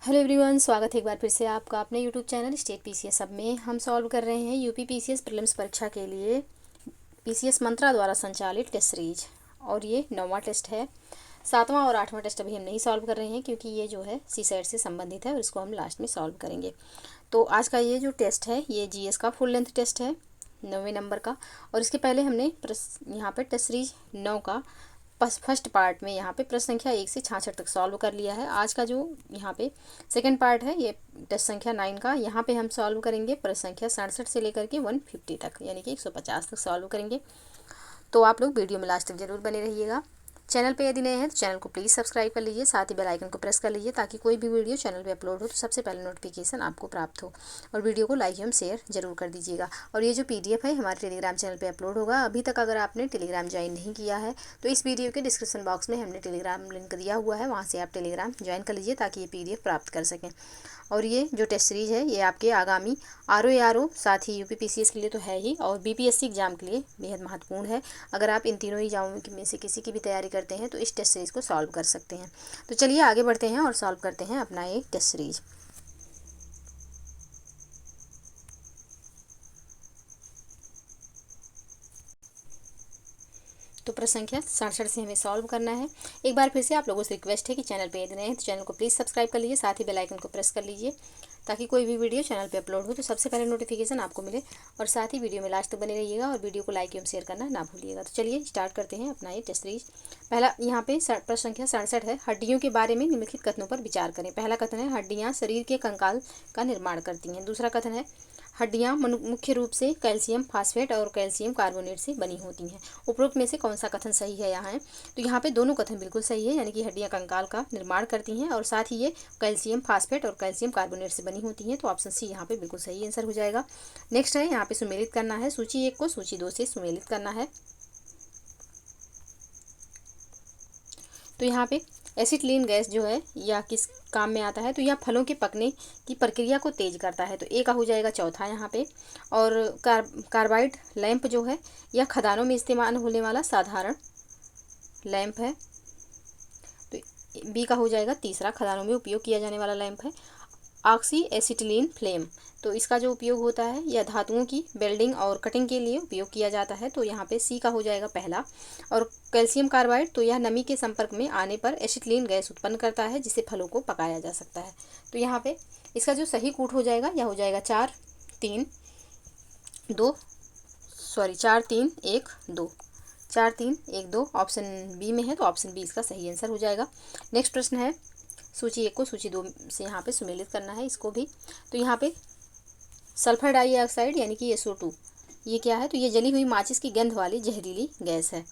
Hello everyone, स्वागत है एक बार फिर से आपका अपने यूट्यूब चैनल स्टेट पीसीएस सब में। हम सॉल्व कर रहे हैं यूपी पीसीएस प्रीलिम्स परीक्षा के लिए पीसीएस मंत्रा द्वारा संचालित टेस्ट सीरीज। और ये 9वां टेस्ट है। 7वां और 8वां टेस्ट अभी हम नहीं सॉल्व कर रहे हैं क्योंकि ये जो है सीसेट से संबंधित है और इसको हम लास्ट में सॉल्व करेंगे। तो आज का ये जो टेस्ट है ये जीएस का फुल लेंथ टेस्ट है 9वें नंबर का। और इसके पहले हमने यहाँ पर टेस्ट सीरीज 9 का फर्स्ट पार्ट में यहाँ पे प्रश्न संख्या 1 से 66 तक सॉल्व कर लिया है। आज का जो यहाँ पे सेकंड पार्ट है ये टेस्ट संख्या 9 का, यहाँ पे हम सॉल्व करेंगे प्रश्न संख्या 67 से लेकर के 150 तक यानी कि 150 तक सॉल्व करेंगे। तो आप लोग वीडियो में लास्ट तक जरूर बने रहिएगा। चैनल पे यदि नए हैं तो चैनल को प्लीज़ सब्सक्राइब कर लीजिए, साथ ही बेल आइकन को प्रेस कर लीजिए ताकि कोई भी वीडियो चैनल पे अपलोड हो तो सबसे पहले नोटिफिकेशन आपको प्राप्त हो। और वीडियो को लाइक एवं शेयर जरूर कर दीजिएगा। और ये जो पीडीएफ है हमारे टेलीग्राम चैनल पे अपलोड होगा। अभी तक अगर आपने टेलीग्राम ज्वाइन नहीं किया है तो इस वीडियो के डिस्क्रिप्शन बॉक्स में हमने टेलीग्राम लिंक दिया हुआ है, वहाँ से आप टेलीग्राम ज्वाइन कर लीजिए ताकि ये पीडीएफ प्राप्त कर सकें। और ये जो टेस्ट सीरीज है ये आपके आगामी आरओ साथ ही यूपी पीसीएस के लिए तो है ही और बीपीएससी एग्जाम के लिए बेहद महत्वपूर्ण है। अगर आप इन तीनों एग्जामों में से किसी की भी तैयारी करते हैं तो इस टेस्ट सीरीज को सॉल्व कर सकते हैं। तो चलिए आगे बढ़ते हैं और सॉल्व करते हैं अपना ये टेस्ट सीरीज। तो प्रश्न संख्या 67 से हमें सॉल्व करना है। एक बार फिर से आप लोगों से रिक्वेस्ट है कि चैनल पे यदि नए हैं तो चैनल को प्लीज़ सब्सक्राइब कर लीजिए, साथ ही बेल आइकन को प्रेस कर लीजिए ताकि कोई भी वीडियो चैनल पे अपलोड हो तो सबसे पहले नोटिफिकेशन आपको मिले। और साथ ही वीडियो में लास्ट तक बने रहिएगा और वीडियो को लाइक एवं शेयर करना ना भूलिएगा। तो चलिए स्टार्ट करते हैं अपना ये टेस्ट सीरीज। पहला यहाँ पे प्रश्न संख्या 67 है, हड्डियों के बारे में निम्नलिखित कथनों पर विचार करें। पहला कथन है हड्डियाँ शरीर के कंकाल का निर्माण करती हैं। दूसरा कथन है हड्डियाँ मुख्य रूप से कैल्शियम फास्फेट और कैल्शियम कार्बोनेट से बनी होती हैं। उपरोक्त में से कौन सा कथन सही है यहाँ है? तो यहाँ पे दोनों कथन बिल्कुल सही है, यानी कि हड्डियाँ कंकाल का निर्माण करती हैं और साथ ही ये कैल्शियम फास्फेट और कैल्शियम कार्बोनेट से बनी होती हैं। तो ऑप्शन सी यहाँ पे बिल्कुल सही आंसर हो जाएगा। नेक्स्ट है यहाँ पे सुमेलित करना है, सूची 1 को सूची 2 से सुमेलित करना है। तो यहाँ पे एसिटिलीन गैस जो है यह किस काम में आता है? तो यह फलों के पकने की प्रक्रिया को तेज करता है। तो ए का हो जाएगा चौथा यहाँ पे। और कार्बाइड लैंप जो है यह खदानों में इस्तेमाल होने वाला साधारण लैंप है। तो बी का हो जाएगा तीसरा, खदानों में उपयोग किया जाने वाला लैंप है। ऑक्सी एसिटिलीन फ्लेम, तो इसका जो उपयोग होता है यह धातुओं की वेल्डिंग और कटिंग के लिए उपयोग किया जाता है। तो यहाँ पे सी का हो जाएगा पहला। और कैल्शियम कार्बाइड, तो यह नमी के संपर्क में आने पर एसिटिलीन गैस उत्पन्न करता है जिससे फलों को पकाया जा सकता है। तो यहाँ पे इसका जो सही कूट हो जाएगा यह हो जाएगा 4 3 2 4 3 1 2 4 3 1 2 ऑप्शन बी में है, तो ऑप्शन बी इसका सही आंसर हो जाएगा। नेक्स्ट प्रश्न है सूची 1 को सूची 2 से यहाँ पे सुमेलित करना है इसको भी। तो यहाँ पे सल्फर डाइऑक्साइड यानी कि SO2 ये क्या है? तो ये जली हुई माचिस की गंध वाली जहरीली गैस है।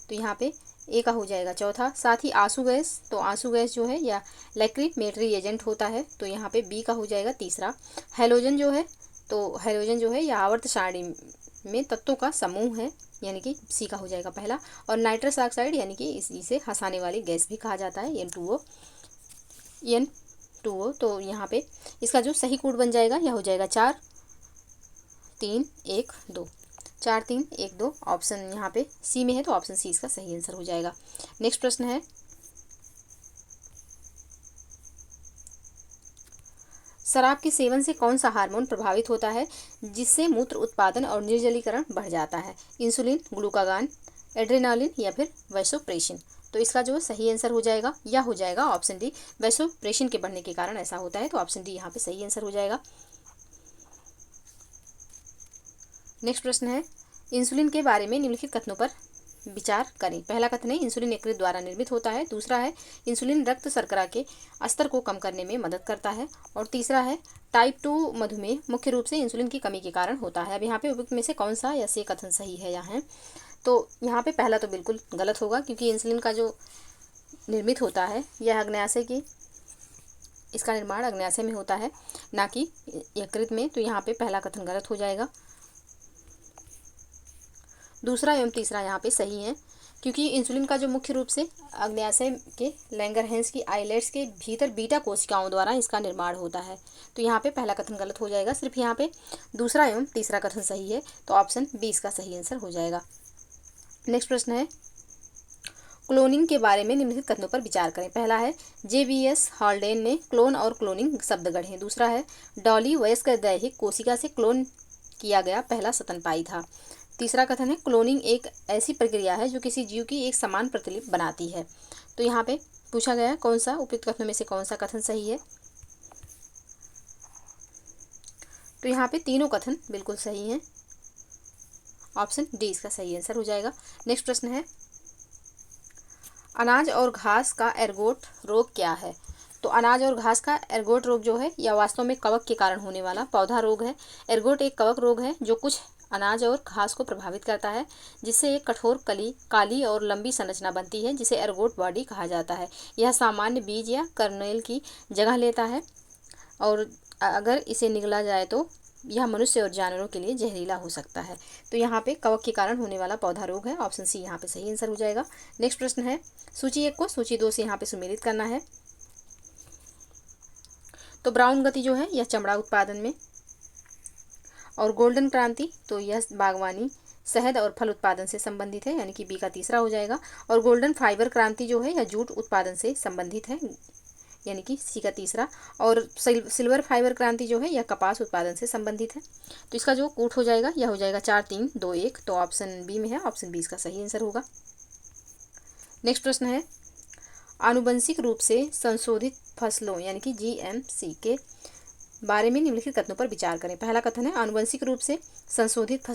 तो यहाँ पे ए का हो जाएगा चौथा। साथ ही आंसू गैस, तो आंसू गैस जो है या लैक्रीमेटरी एजेंट होता है। तो यहाँ पे बी का हो जाएगा तीसरा। हैलोजन जो है, तो हैलोजन जो है यह आवर्त सारणी में तत्वों का समूह है, यानी कि सी का हो जाएगा पहला। और नाइट्रस ऑक्साइड यानी कि इसे हंसाने वाली गैस भी कहा जाता है, N2O। तो यहाँ पे इसका जो सही कोड बन जाएगा यह हो जाएगा 4 3 1 2 4 3 1 2 ऑप्शन यहाँ पे सी में है, तो ऑप्शन सी इसका सही आंसर हो जाएगा। नेक्स्ट प्रश्न है शराब के सेवन से कौन सा हार्मोन प्रभावित होता है जिससे मूत्र उत्पादन और निर्जलीकरण बढ़ जाता है? इंसुलिन, ग्लूकागान, एड्रेनालिन या फिर वैसोप्रेसिन। तो इसका जो सही आंसर हो जाएगा यह हो जाएगा ऑप्शन डी, वैसोप्रेसिन के बढ़ने के कारण ऐसा होता है। तो ऑप्शन डी यहाँ पे सही आंसर हो जाएगा। नेक्स्ट प्रश्न है इंसुलिन के बारे में निम्नलिखित कथनों पर विचार करें। पहला कथन है इंसुलिन यकृत द्वारा निर्मित होता है। दूसरा है इंसुलिन रक्त शर्करा के स्तर को कम करने में मदद करता है। और तीसरा है टाइप 2 मधुमेह मुख्य रूप से इंसुलिन की कमी के कारण होता है। अब यहाँ पे उपयुक्त में से कौन सा या से कथन सही है यहाँ? तो यहाँ पे पहला तो बिल्कुल गलत होगा क्योंकि इंसुलिन का जो निर्मित होता है यह अग्न्याशय की, इसका निर्माण अग्न्याशय में होता है ना कि यकृत में। तो यहाँ पे पहला कथन गलत हो जाएगा। दूसरा एवं तीसरा यहाँ पे सही है क्योंकि इंसुलिन का जो मुख्य रूप से अग्न्याशय के लैंगरहैंस की आइलेट्स के भीतर बीटा कोशिकाओं द्वारा इसका निर्माण होता है। तो यहाँ पे पहला कथन गलत हो जाएगा, सिर्फ यहाँ पे दूसरा एवं तीसरा कथन सही है। तो ऑप्शन बी इसका सही आंसर हो जाएगा। नेक्स्ट प्रश्न है क्लोनिंग के बारे में निम्नलिखित कथनों पर विचार करें। पहला है, JBS हॉल्डेन ने क्लोन और क्लोनिंग शब्द गढ़े। दूसरा है, डॉली वयस्क दैहिक कोशिका से क्लोन किया गया पहला स्तनपायी था। तीसरा कथन है, क्लोनिंग एक ऐसी प्रक्रिया है जो किसी जीव की एक समान प्रतिलिपि बनाती है। तो यहाँ पे पूछा गया है कौन सा उपयुक्त कथनों में से कौन सा कथन सही है। तो यहाँ पे तीनों कथन बिल्कुल सही हैं। ऑप्शन डी इसका सही आंसर हो जाएगा। नेक्स्ट प्रश्न है, अनाज और घास का एर्गोट रोग क्या है। तो अनाज और घास का एर्गोट रोग जो है यह वास्तव में कवक के कारण होने वाला पौधा रोग है। एर्गोट एक कवक रोग है जो कुछ अनाज और घास को प्रभावित करता है, जिससे एक कठोर काली और लंबी संरचना बनती है जिसे एर्गोट बॉडी कहा जाता है। यह सामान्य बीज या कर्नेल की जगह लेता है और अगर इसे निगला जाए तो यह मनुष्य और जानवरों के लिए जहरीला हो सकता है। तो यहाँ पे कवक के कारण होने वाला पौधा रोग है। ऑप्शन सी यहाँ पे सही आंसर हो जाएगा। नेक्स्ट प्रश्न है, सूची 1 को सूची 2 से यहाँ पे सुमेलित करना है। तो ब्राउन गति जो है यह चमड़ा उत्पादन में, और गोल्डन क्रांति तो यह बागवानी, शहद और फल उत्पादन से संबंधित है, यानी कि बी का तीसरा हो जाएगा। और गोल्डन फाइबर क्रांति जो है यह जूट उत्पादन से संबंधित है, यानी कि सी का तीसरा। और सिल्वर फाइबर क्रांति जो है यह कपास उत्पादन से संबंधित है। तो इसका जो कूट हो जाएगा यह हो जाएगा 4, 3, 2, 1। तो ऑप्शन बी में है, ऑप्शन बी इसका सही आंसर होगा। नेक्स्ट प्रश्न है, आनुवंशिक रूप से संशोधित फसलों यानी कि GMC के बारे में निम्नलिखित कथनों पर विचार करें। पहला कथन है, आनुवंशिक रूप से संशोधित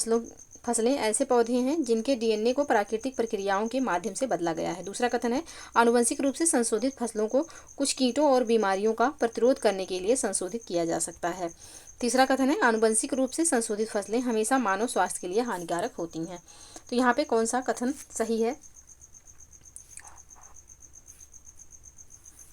फसलें ऐसे पौधे हैं जिनके DNA को प्राकृतिक प्रक्रियाओं के माध्यम से बदला गया है। दूसरा कथन है, आनुवंशिक रूप से संशोधित फसलों को कुछ कीटों और बीमारियों का प्रतिरोध करने के लिए संशोधित किया जा सकता है। तीसरा कथन है, आनुवंशिक रूप से संशोधित फसलें हमेशा मानव स्वास्थ्य के लिए हानिकारक होती हैं। तो यहाँ पे कौन सा कथन सही है।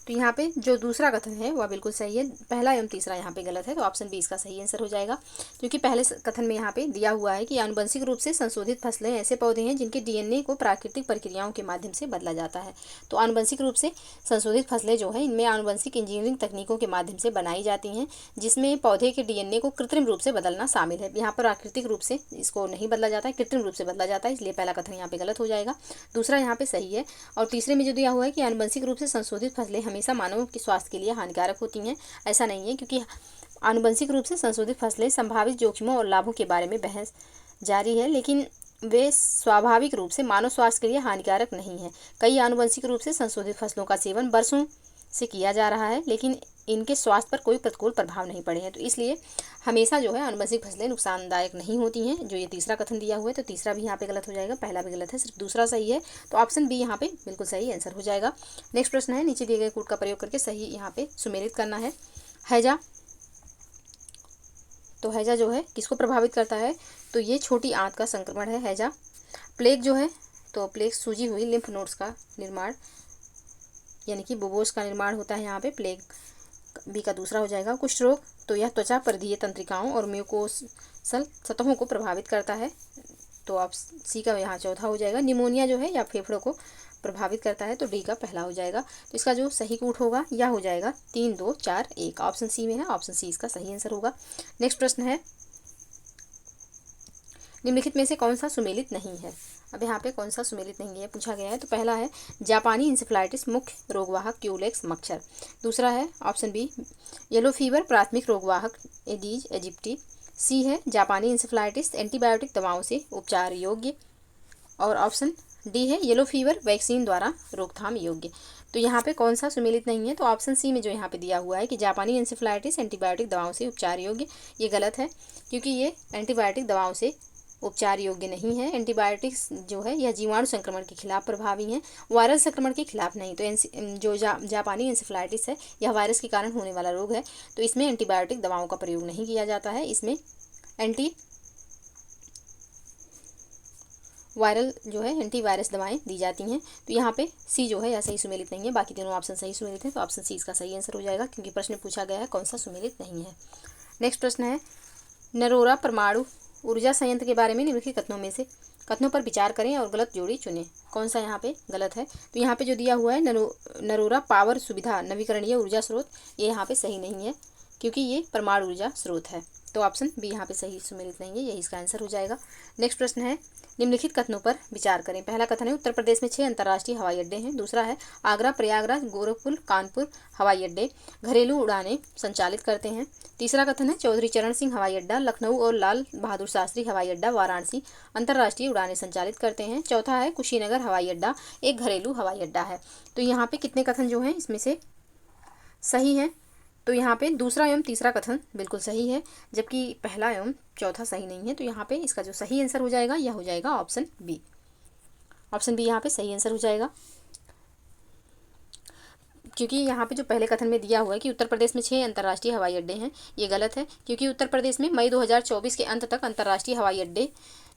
तो यहाँ पे जो दूसरा कथन है वह बिल्कुल सही है। पहला एवं तीसरा यहाँ पे गलत है, तो ऑप्शन बी इसका सही आंसर हो जाएगा। क्योंकि पहले कथन में यहाँ पे दिया हुआ है कि आनुवंशिक रूप से संशोधित फसलें ऐसे पौधे हैं जिनके DNA को प्राकृतिक प्रक्रियाओं के माध्यम से बदला जाता है। तो आनुवंशिक रूप से संशोधित फसलें जो है इनमें आनुवंशिक इंजीनियरिंग तकनीकों के माध्यम से बनाई जाती हैं, जिसमें पौधे के DNA को कृत्रिम रूप से बदलना शामिल है। यहाँ पर प्राकृतिक रूप से इसको नहीं बदला जाता है, कृत्रिम रूप से बदला जाता है, इसलिए पहला कथन यहाँ पे गलत हो जाएगा। दूसरा यहाँ पे सही है। और तीसरे में जो दिया हुआ है कि आनुवंशिक रूप से संशोधित फसलें हमेशा मानव के स्वास्थ्य के लिए हानिकारक होती हैं, ऐसा नहीं है, क्योंकि आनुवंशिक रूप से संशोधित फसलें संभावित जोखिमों और लाभों के बारे में बहस जारी है, लेकिन वे स्वाभाविक रूप से मानव स्वास्थ्य के लिए हानिकारक नहीं है। कई आनुवंशिक रूप से संशोधित फसलों का सेवन वर्षों से किया जा रहा है, लेकिन इनके स्वास्थ्य पर कोई प्रतिकूल प्रभाव नहीं पड़े हैं। तो इसलिए हमेशा जो है आनुवंशिक फसलें नुकसानदायक नहीं होती हैं। जो ये तीसरा कथन दिया हुआ है, तो तीसरा भी यहाँ पे गलत हो जाएगा, पहला भी गलत है, सिर्फ दूसरा सही है। तो ऑप्शन बी यहाँ पे बिल्कुल सही आंसर हो जाएगा। नेक्स्ट प्रश्न है, नीचे दिए गए कूट का प्रयोग करके सही यहाँ पे सुमेलित करना है। हैजा, तो हैजा जो है किसको प्रभावित करता है। तो ये छोटी आंत का संक्रमण है हैजा। प्लेग जो है, तो प्लेग सूजी हुई लिम्फ नोड्स का निर्माण, यानी कि बुबोस का निर्माण होता है यहाँ पे, प्लेग बी का दूसरा हो जाएगा। कुष्ठ रोग, तो यह त्वचा परिधीय तंत्रिकाओं और म्यूकोसल सतहों को प्रभावित करता है, तो आप सी का यहाँ चौथा हो जाएगा। निमोनिया जो है या फेफड़ों को प्रभावित करता है, तो डी का पहला हो जाएगा। तो इसका जो सही कूट होगा यह हो जाएगा 3, 2, 4, 1। ऑप्शन सी में है, ऑप्शन सी इसका सही आंसर होगा। नेक्स्ट प्रश्न है, निम्नलिखित में से कौन सा सुमेलित नहीं है। अब यहाँ पे कौन सा सुमेलित नहीं है पूछा गया है। तो पहला है, जापानी इंसेफ्लाइटिस मुख्य रोगवाहक क्यूलेक्स मच्छर। दूसरा है ऑप्शन बी, येलो फीवर प्राथमिक रोगवाहक एडीज एजिप्टी। सी है, जापानी इंसेफ्लाइटिस एंटीबायोटिक दवाओं से उपचार योग्य। और ऑप्शन डी है, येलो फीवर वैक्सीन द्वारा रोकथाम योग्य। तो यहाँ पे कौन सा सुमेलित नहीं है। तो ऑप्शन सी में जो यहाँ पे दिया हुआ है कि जापानी इंसेफ्लाइटिस एंटीबायोटिक दवाओं से उपचार योग्य, ये गलत है, क्योंकि ये एंटीबायोटिक दवाओं से उपचार योग्य नहीं है। एंटीबायोटिक्स जो है यह जीवाणु संक्रमण के खिलाफ प्रभावी हैं, वायरल संक्रमण के खिलाफ नहीं। तो जो जापानी इंसेफ्लाइटिस है यह वायरस के कारण होने वाला रोग है, तो इसमें एंटीबायोटिक दवाओं का प्रयोग नहीं किया जाता है, इसमें एंटी वायरल जो है एंटीवायरस दवाएं दी जाती हैं। तो यहाँ पे सी जो है यह सही सुमेलित नहीं है, बाकी तीनों ऑप्शन सही सुमेलित हैं, तो ऑप्शन सी इसका सही आंसर हो जाएगा, क्योंकि प्रश्न पूछा गया है कौन सा सुमेलित नहीं है। नेक्स्ट प्रश्न है, नरोरा परमाणु ऊर्जा संयंत्र के बारे में निम्नलिखित कथनों पर विचार करें और गलत जोड़ी चुनें। कौन सा यहाँ पे गलत है। तो यहाँ पे जो दिया हुआ है नरोरा पावर सुविधा नवीकरणीय ऊर्जा स्रोत, ये यहाँ पे सही नहीं है, क्योंकि ये परमाणु ऊर्जा स्रोत है। तो ऑप्शन बी यहाँ पे सही सुमेलित नहीं है, यही इसका आंसर हो जाएगा। नेक्स्ट प्रश्न है, निम्नलिखित कथनों पर विचार करें। पहला कथन है उत्तर प्रदेश में 6 अंतर्राष्ट्रीय हवाई अड्डे हैं। दूसरा है आगरा, प्रयागराज, गोरखपुर, कानपुर हवाई अड्डे घरेलू उड़ानें संचालित करते हैं। तीसरा कथन है चौधरी चरण सिंह हवाई अड्डा, लखनऊ और लाल बहादुर शास्त्री हवाई अड्डा वाराणसी अंतर्राष्ट्रीय उड़ानें संचालित करते हैं। चौथा है कुशीनगर हवाई अड्डा एक घरेलू हवाई अड्डा है। तो यहाँ पे कितने कथन जो हैं इसमें से सही हैं? तो यहाँ पे दूसरा एवं तीसरा कथन बिल्कुल सही है, जबकि पहला एवं चौथा सही नहीं है। तो यहाँ पे इसका जो सही आंसर हो जाएगा यह हो जाएगा ऑप्शन बी। ऑप्शन बी यहाँ पे सही आंसर हो जाएगा, क्योंकि यहाँ पे जो पहले कथन में दिया हुआ है कि उत्तर प्रदेश में 6 अंतर्राष्ट्रीय हवाई अड्डे हैं, ये गलत है। क्योंकि उत्तर प्रदेश में मई 2024 के अंत तक अंतर्राष्ट्रीय हवाई अड्डे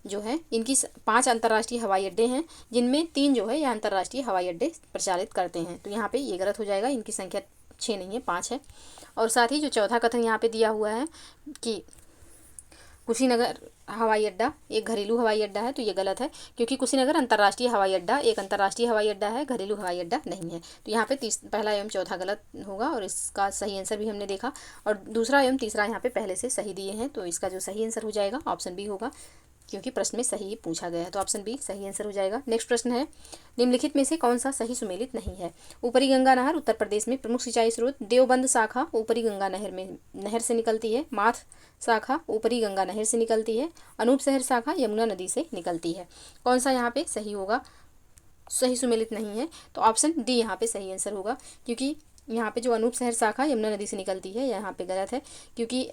जो है इनकी 5 अंतर्राष्ट्रीय हवाई अड्डे हैं, जिनमें 3 जो है यह अंतर्राष्ट्रीय हवाई अड्डे प्रचालित करते हैं। तो यहाँ पे ये गलत हो जाएगा, इनकी संख्या 6 नहीं है 5 है। और साथ ही जो चौथा कथन यहाँ पे दिया हुआ है कि कुशीनगर हवाई अड्डा एक घरेलू हवाई अड्डा है, तो ये गलत है। क्योंकि कुशीनगर अंतर्राष्ट्रीय हवाई अड्डा एक अंतर्राष्ट्रीय हवाई अड्डा है, घरेलू हवाई अड्डा नहीं है। तो यहाँ पे पहला एवं चौथा गलत होगा, और इसका सही आंसर भी हमने देखा। और दूसरा एवं तीसरा यहाँ पे पहले से सही दिए हैं, तो इसका जो सही आंसर हो जाएगा ऑप्शन बी होगा, क्योंकि प्रश्न में सही पूछा गया है। तो ऑप्शन बी सही आंसर हो जाएगा। नेक्स्ट प्रश्न है, निम्नलिखित में से कौन सा सही सुमेलित नहीं है? ऊपरी गंगा नहर उत्तर प्रदेश में प्रमुख सिंचाई स्रोत। देवबंद शाखा ऊपरी गंगा नहर से निकलती है। माथ शाखा ऊपरी गंगा नहर से निकलती है। अनूप शहर शाखा यमुना नदी से निकलती है। कौन सा यहाँ पे सही होगा, सही सुमेलित नहीं है? तो ऑप्शन डी यहाँ पे सही आंसर होगा, क्योंकि यहाँ पे जो अनूप शहर शाखा यमुना नदी से निकलती है यहाँ पे गलत है, क्योंकि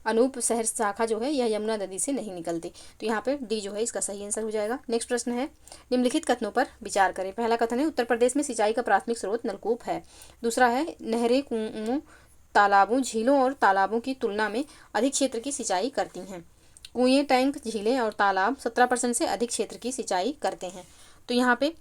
अनूप शहर शाखा जो है यह यमुना नदी से नहीं निकलती। तो यहाँ पे डी जो है इसका सही आंसर हो जाएगा। नेक्स्ट प्रश्न है, निम्नलिखित कथनों पर विचार करें। पहला कथन है उत्तर प्रदेश में सिंचाई का प्राथमिक स्रोत नलकूप है। दूसरा है नहरें कुओं, तालाबों, झीलों और तालाबों की तुलना में अधिक क्षेत्र की सिंचाई करती हैं। कुएं, टैंक, झीलें और तालाब 17% से अधिक क्षेत्र की सिंचाई करते हैं। तो यहाँ पे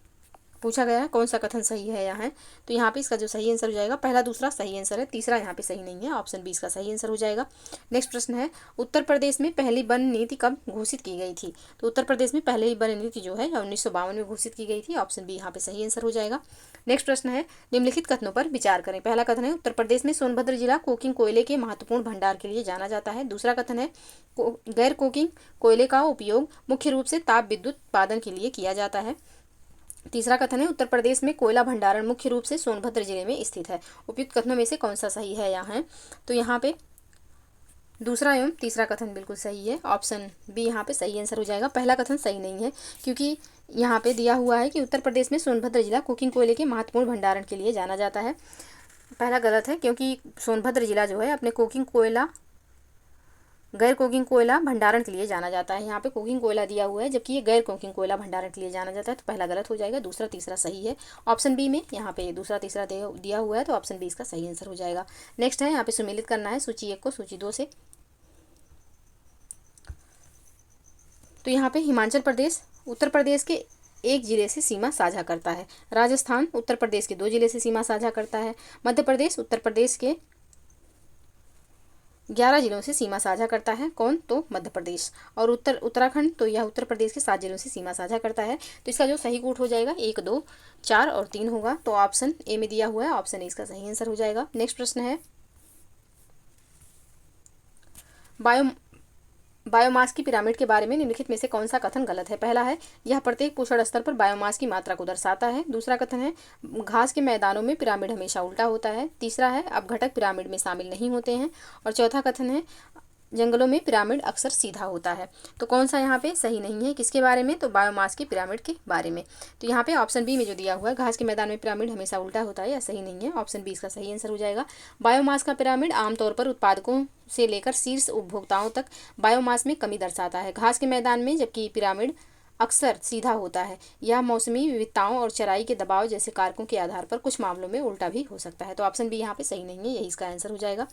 पूछा गया है कौन सा कथन सही है यहाँ है, तो यहाँ पे इसका जो सही आंसर हो जाएगा पहला दूसरा सही आंसर है, तीसरा यहाँ पे सही नहीं है, ऑप्शन बी इसका सही आंसर हो जाएगा। नेक्स्ट प्रश्न है, उत्तर प्रदेश में पहली वन नीति कब घोषित की गई थी? तो उत्तर प्रदेश में पहली वन नीति जो है 1952 में घोषित की गई थी। ऑप्शन बी यहाँ पे सही आंसर हो जाएगा। नेक्स्ट प्रश्न है, निम्नलिखित कथनों पर विचार करें। पहला कथन है उत्तर प्रदेश में सोनभद्र जिला कोकिंग कोयले के महत्वपूर्ण भंडार के लिए जाना जाता है। दूसरा कथन है गैर कोकिंग कोयले का उपयोग मुख्य रूप से ताप विद्युत उत्पादन के लिए किया जाता है। तीसरा कथन है उत्तर प्रदेश में कोयला भंडारण मुख्य रूप से सोनभद्र जिले में स्थित है। उपयुक्त कथनों में से कौन सा सही है यहाँ है? तो यहाँ पे दूसरा एवं तीसरा कथन बिल्कुल सही है, ऑप्शन बी यहाँ पे सही आंसर हो जाएगा। पहला कथन सही नहीं है, क्योंकि यहाँ पे दिया हुआ है कि उत्तर प्रदेश में सोनभद्र जिला कुकिंग कोयले के महत्वपूर्ण भंडारण के लिए जाना जाता है। पहला गलत है, क्योंकि सोनभद्र जिला जो है अपने कोकिंग कोयला गैर कोकिंग कोयला भंडारण के लिए जाना जाता है। यहाँ पे कोकिंग कोयला दिया हुआ है, जबकि ये गैर कोकिंग कोयला भंडारण के लिए जाना जाता है। तो पहला गलत हो जाएगा, दूसरा तीसरा सही है। ऑप्शन बी में यहाँ पे दूसरा तीसरा दिया हुआ है, तो ऑप्शन बी इसका सही आंसर हो जाएगा। नेक्स्ट है, यहाँ पे सुमेलित करना है सूची 1 को सूची 2 से। तो यहाँ पे हिमाचल प्रदेश उत्तर प्रदेश के एक जिले से सीमा साझा करता है। राजस्थान उत्तर प्रदेश के 2 जिले से सीमा साझा करता है। मध्य प्रदेश उत्तर प्रदेश के 11 जिलों से सीमा साझा करता है। कौन? तो मध्य प्रदेश। और उत्तराखंड तो यह उत्तर प्रदेश के 7 जिलों से सीमा साझा करता है। तो इसका जो सही कूट हो जाएगा 1, 2, 4 और 3 होगा। तो ऑप्शन ए में दिया हुआ है, ऑप्शन ए इसका सही आंसर हो जाएगा। नेक्स्ट प्रश्न है, बायोमास की पिरामिड के बारे में निम्नलिखित में से कौन सा कथन गलत है? पहला है यह प्रत्येक पोषण स्तर पर बायोमास की मात्रा को दर्शाता है। दूसरा कथन है घास के मैदानों में पिरामिड हमेशा उल्टा होता है। तीसरा है अपघटक पिरामिड में शामिल नहीं होते हैं। और चौथा कथन है जंगलों में पिरामिड अक्सर सीधा होता है। तो कौन सा यहाँ पे सही नहीं है, किसके बारे में? तो बायोमास की पिरामिड के बारे में। तो यहाँ पे ऑप्शन बी में जो दिया हुआ है घास के मैदान में पिरामिड हमेशा उल्टा होता है, या सही नहीं है, ऑप्शन बी इसका सही आंसर हो जाएगा। बायोमास का पिरामिड आमतौर पर उत्पादकों से लेकर शीर्ष उपभोक्ताओं तक बायोमास में कमी दर्शाता है घास के मैदान में, जबकि पिरामिड अक्सर सीधा होता है। यह मौसमी विविधताओं और चराई के दबाव जैसे कारकों के आधार पर कुछ मामलों में उल्टा भी हो सकता है। तो ऑप्शन बी यहाँ पे सही नहीं है, यही इसका आंसर हो जाएगा।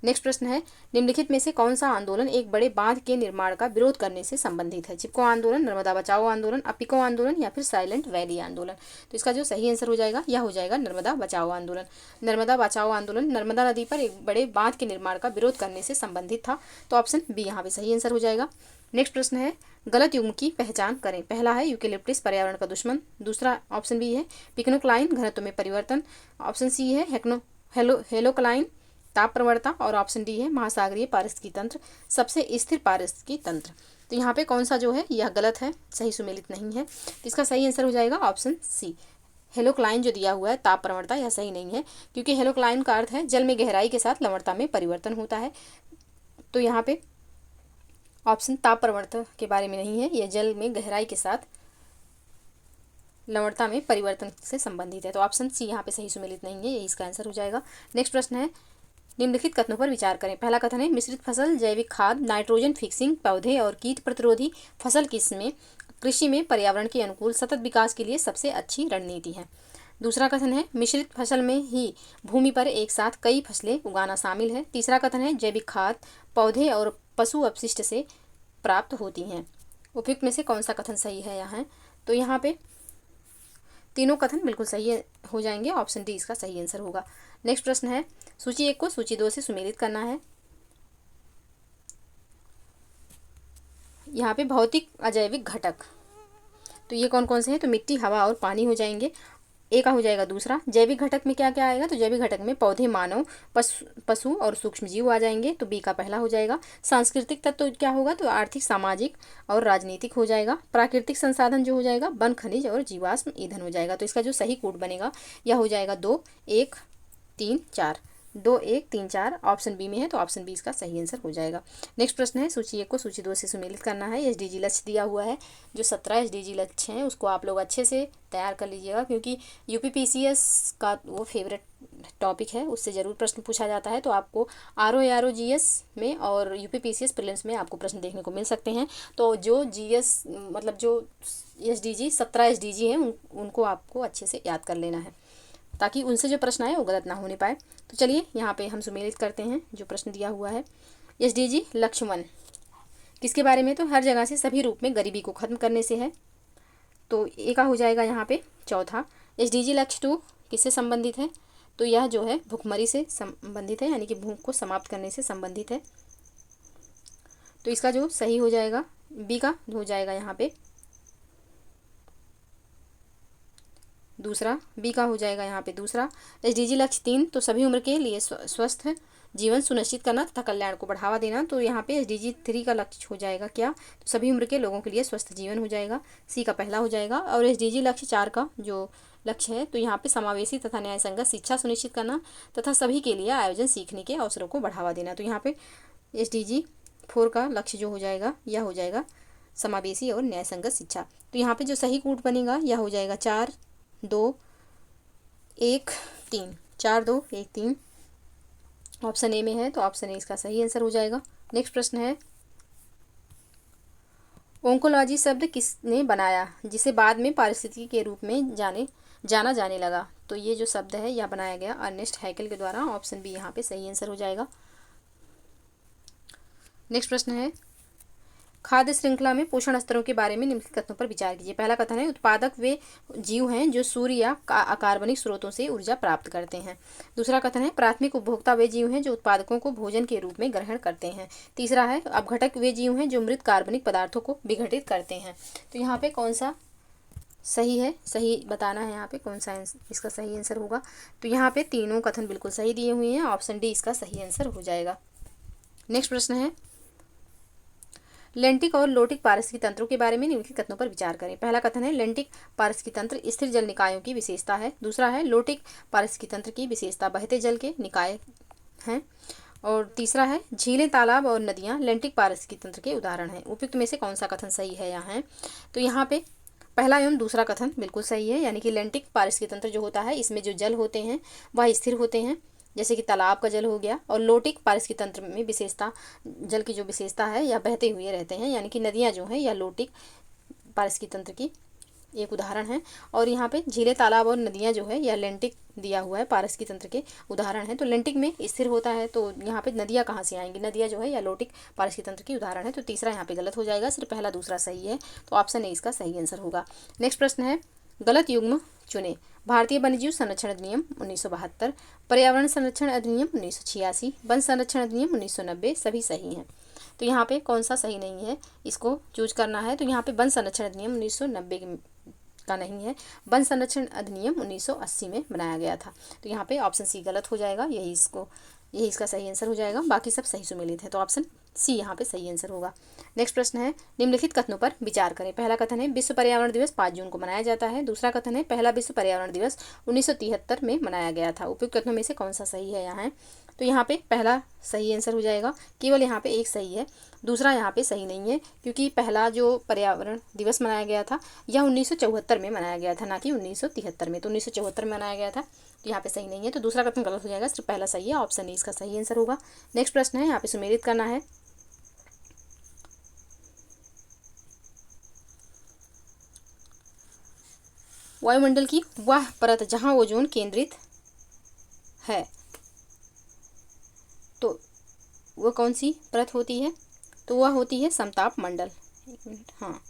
नेक्स्ट प्रश्न है, निम्नलिखित में से कौन सा आंदोलन एक बड़े बांध के निर्माण का विरोध करने से संबंधित है? चिपको आंदोलन, नर्मदा बचाओ आंदोलन, अपिको आंदोलन या फिर साइलेंट वैली आंदोलन? तो इसका जो सही आंसर हो जाएगा यह हो जाएगा नर्मदा बचाओ आंदोलन। नर्मदा बचाओ आंदोलन नर्मदा नदी पर एक बड़े बांध के निर्माण का विरोध करने से संबंधित था। तो ऑप्शन बी यहाँ पे सही आंसर हो जाएगा। नेक्स्ट प्रश्न है, गलत युग्म की पहचान करें। पहला है यूकेलिप्टस पर्यावरण का दुश्मन। दूसरा ऑप्शन बी है पिक्नोक्लाइन घनत्व में परिवर्तन। ऑप्शन सी है हेलोक्लाइन ताप प्रवणता, और ऑप्शन डी है महासागरीय पारिस्थितिकी तंत्र सबसे स्थिर पारिस्थितिकी तंत्र। तो यहाँ पे कौन सा जो है यह गलत है, सही सुमेलित नहीं है। तो इसका सही आंसर हो जाएगा ऑप्शन सी, हेलोक्लाइन जो दिया हुआ है ताप प्रवणता, यह सही नहीं है, क्योंकि हेलोक्लाइन का अर्थ है जल में गहराई के साथ लवणता में परिवर्तन होता है। तो यहाँ पे ऑप्शन ताप प्रवणता के बारे में नहीं है, यह जल में गहराई के साथ लवणता में परिवर्तन से संबंधित है। तो ऑप्शन सी यहाँ पे सही सुमेलित नहीं है, यही इसका आंसर हो जाएगा। नेक्स्ट प्रश्न है, निम्नलिखित कथनों पर विचार करें। पहला कथन है मिश्रित फसल, जैविक खाद, नाइट्रोजन फिक्सिंग, पौधे और कीट प्रतिरोधी फसल किस्में कृषि में पर्यावरण के अनुकूल सतत विकास के लिए सबसे अच्छी रणनीति है। दूसरा कथन है मिश्रित फसल में ही भूमि पर एक साथ कई फसलें उगाना शामिल है। तीसरा कथन है जैविक खाद पौधे और पशु अपशिष्ट से प्राप्त होती हैं। उपयुक्त में से कौन सा कथन सही है यहाँ? तो यहाँ पे तीनों कथन बिल्कुल सही हो जाएंगे, ऑप्शन डी इसका सही आंसर होगा। नेक्स्ट प्रश्न है, सूची 1 को सूची 2 से सुमेलित करना है। यहाँ पे भौतिक अजैविक घटक, तो ये कौन कौन से हैं? तो मिट्टी, हवा और पानी हो जाएंगे। ए का हो जाएगा दूसरा। जैविक घटक में क्या क्या आएगा? तो जैविक घटक में पौधे, मानव, पशु और सूक्ष्म जीव आ जाएंगे, तो बी का पहला हो जाएगा। सांस्कृतिक तत्व क्या होगा? तो आर्थिक, सामाजिक और राजनीतिक हो जाएगा। प्राकृतिक संसाधन जो हो जाएगा वन, खनिज और जीवाश्म ईंधन हो जाएगा। तो इसका जो सही कोड बनेगा यह हो जाएगा 2 1 3 4, 2 1 3 4 ऑप्शन बी में है, तो ऑप्शन बी इसका सही आंसर हो जाएगा। नेक्स्ट प्रश्न है, सूची 1 को सूची 2 से सुमेलित करना है। एसडीजी लक्ष्य दिया हुआ है, जो 17 एसडीजी लक्ष्य हैं उसको आप लोग अच्छे से तैयार कर लीजिएगा, क्योंकि यूपीपीसीएस का वो फेवरेट टॉपिक है, उससे ज़रूर प्रश्न पूछा जाता है। तो आपको आरओ जीएस में और यूपीपीसीएस प्रीलिम्स में आपको प्रश्न देखने को मिल सकते हैं। तो जो जीएस मतलब जो एसडीजी 17 एसडीजी हैं उनको आपको अच्छे से याद कर लेना है, ताकि उनसे जो प्रश्न आए वो गलत ना होने पाए। तो चलिए यहाँ पे हम सुमेलित करते हैं जो प्रश्न दिया हुआ है। एसडीजी लक्ष्य 1 किसके बारे में? तो हर जगह से सभी रूप में गरीबी को खत्म करने से है, तो ए का हो जाएगा यहाँ पे चौथा। एसडीजी लक्ष्य 2 किससे संबंधित है? तो यह जो है भूखमरी से संबंधित है, यानी कि भूख को समाप्त करने से संबंधित है। तो इसका जो सही हो जाएगा बी का हो जाएगा यहाँ पे दूसरा, बी का हो जाएगा यहाँ पे दूसरा। एसडीजी लक्ष्य 3 तो सभी उम्र के लिए स्वस्थ जीवन सुनिश्चित करना तथा कल्याण को बढ़ावा देना, तो यहाँ पे एसडीजी 3 का लक्ष्य हो जाएगा क्या? तो सभी उम्र के लोगों के लिए स्वस्थ जीवन हो जाएगा, सी का पहला हो जाएगा। और एसडीजी लक्ष्य 4 का जो लक्ष्य है तो यहाँ पे समावेशी तथा न्यायसंगत शिक्षा सुनिश्चित करना तथा सभी के लिए आयोजन सीखने के अवसरों को बढ़ावा देना, तो यहाँ पे एसडीजी 4 का लक्ष्य जो हो जाएगा यह हो जाएगा समावेशी और न्यायसंगत शिक्षा। तो यहाँ पे जो सही कोड बनेगा यह हो जाएगा 4 2 1 3, 4 2 1 3 ऑप्शन ए में है, तो ऑप्शन ए इसका सही आंसर हो जाएगा। नेक्स्ट प्रश्न है, ओंकोलॉजी शब्द किसने बनाया जिसे बाद में पारिस्थितिकी के रूप में जाना जाने लगा? तो ये जो शब्द है यह बनाया गया अर्नेस्ट हैकेल के द्वारा, ऑप्शन बी यहाँ पे सही आंसर हो जाएगा। नेक्स्ट प्रश्न है, खाद्य श्रृंखला में पोषण स्तरों के बारे में निम्नलिखित कथनों पर विचार कीजिए। पहला कथन है उत्पादक वे जीव हैं जो सूर्य या अकार्बनिक स्रोतों से ऊर्जा प्राप्त करते हैं। दूसरा कथन है प्राथमिक उपभोक्ता वे जीव हैं जो उत्पादकों को भोजन के रूप में ग्रहण करते हैं। तीसरा है अपघटक वे जीव हैं जो मृत कार्बनिक पदार्थों को विघटित करते हैं। तो यहाँ पे कौन सा सही है, सही बताना है यहाँ पे कौन सा इसका सही आंसर होगा। तो यहाँ पे तीनों कथन बिल्कुल सही दिए हुए हैं, ऑप्शन डी इसका सही आंसर हो जाएगा। नेक्स्ट प्रश्न है, लेंटिक और लोटिक पारिस्थितिकी तंत्रों के बारे में निम्नलिखित कथनों पर विचार करें। पहला कथन है लेंटिक पारिस्थितिकी तंत्र स्थिर जल निकायों की विशेषता है। दूसरा है लोटिक पारिस्थितिकी तंत्र की विशेषता बहते जल के निकाय हैं। और तीसरा है झीलें, तालाब और नदियाँ लेंटिक पारिस्थितिकी तंत्र के उदाहरण हैं। उपयुक्त में से कौन सा कथन सही है यहाँ है? तो यहाँ पे पहला एवं दूसरा कथन बिल्कुल सही है, यानी कि लेंटिक पारिस्थितिकी तंत्र जो होता है इसमें जो जल होते हैं वह स्थिर होते हैं, जैसे कि तालाब का जल हो गया। और लोटिक पारिस्थितिकी तंत्र में विशेषता, जल की जो विशेषता है यह बहते हुए रहते हैं, यानी कि नदियाँ जो हैं यह लोटिक पारिस्थितिकी तंत्र की एक उदाहरण है। और यहाँ पे झीलें, तालाब और नदियाँ जो है यह लेंटिक दिया हुआ है पारिस्थितिकी तंत्र के उदाहरण है। तो लेंटिक में स्थिर होता है, तो यहाँ पे नदियाँ कहाँ से आएंगी? नदियाँ जो है यह लोटिक पारिस्थितिकी तंत्र की उदाहरण है। तो तीसरा यहाँ पे गलत हो जाएगा, सिर्फ पहला दूसरा सही है, तो ऑप्शन ए इसका सही आंसर होगा। नेक्स्ट प्रश्न है, गलत युग्म चुने। भारतीय वन्यजीव संरक्षण अधिनियम 1972, पर्यावरण संरक्षण अधिनियम 1986, वन संरक्षण अधिनियम 1990 सभी सही हैं। तो यहाँ पे कौन सा सही नहीं है इसको चूज करना है। तो यहाँ पे वन संरक्षण अधिनियम 1990 का नहीं है, वन संरक्षण अधिनियम 1980 में बनाया गया था। तो यहाँ पे ऑप्शन सी गलत हो जाएगा, यही इसको यही इसका सही आंसर हो जाएगा, बाकी सब सही सुमेलित है। तो ऑप्शन सी यहाँ पे सही आंसर होगा। नेक्स्ट प्रश्न है, निम्नलिखित कथनों पर विचार करें। पहला कथन है विश्व पर्यावरण दिवस 5 जून को मनाया जाता है। दूसरा कथन है पहला विश्व पर्यावरण दिवस 1973 में मनाया गया था। उपयुक्त कथनों में से कौन सा सही है यहाँ है? तो यहाँ पे पहला सही आंसर हो जाएगा, केवल यहाँ पे एक सही है, दूसरा यहाँ पे सही नहीं है, क्योंकि पहला जो पर्यावरण दिवस मनाया गया था यह 1974 में मनाया गया था, ना कि 1973 में। तो 1974 में मनाया गया था, तो यहाँ पे सही नहीं है, तो दूसरा कथन गलत हो जाएगा, सिर्फ पहला सही है, ऑप्शन ए इसका सही आंसर होगा। नेक्स्ट प्रश्न है, यहाँ पे सुमेलित करना है। वायुमंडल की वह परत जहाँ ओजोन केंद्रित है, तो वह कौन सी परत होती है? तो वह होती है समताप मंडल। एक मिनट, हाँ,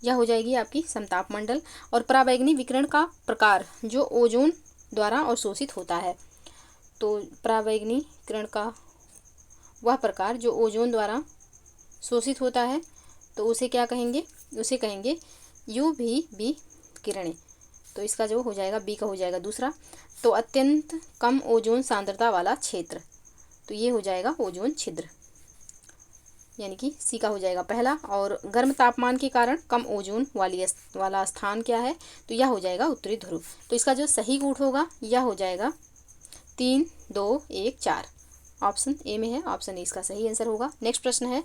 यह हो जाएगी आपकी समताप मंडल। और पराबैंगनी विकिरण का प्रकार जो ओजोन द्वारा अवशोषित होता है, तो पराबैंगनी विकिरण का वह प्रकार जो ओजोन द्वारा शोषित होता है, तो उसे क्या कहेंगे? उसे कहेंगे UVB किरणें। तो इसका जो हो जाएगा बी का हो जाएगा दूसरा। तो अत्यंत कम ओजोन सांद्रता वाला क्षेत्र, तो ये हो जाएगा ओजोन छिद्र, यानी कि सी का हो जाएगा पहला। और गर्म तापमान के कारण कम ओजोन वाला स्थान क्या है? तो यह हो जाएगा उत्तरी ध्रुव। तो इसका जो सही कूट होगा यह हो जाएगा 3, 2, 1, 4, ऑप्शन ए में है, ऑप्शन ए इसका सही आंसर होगा। नेक्स्ट प्रश्न है,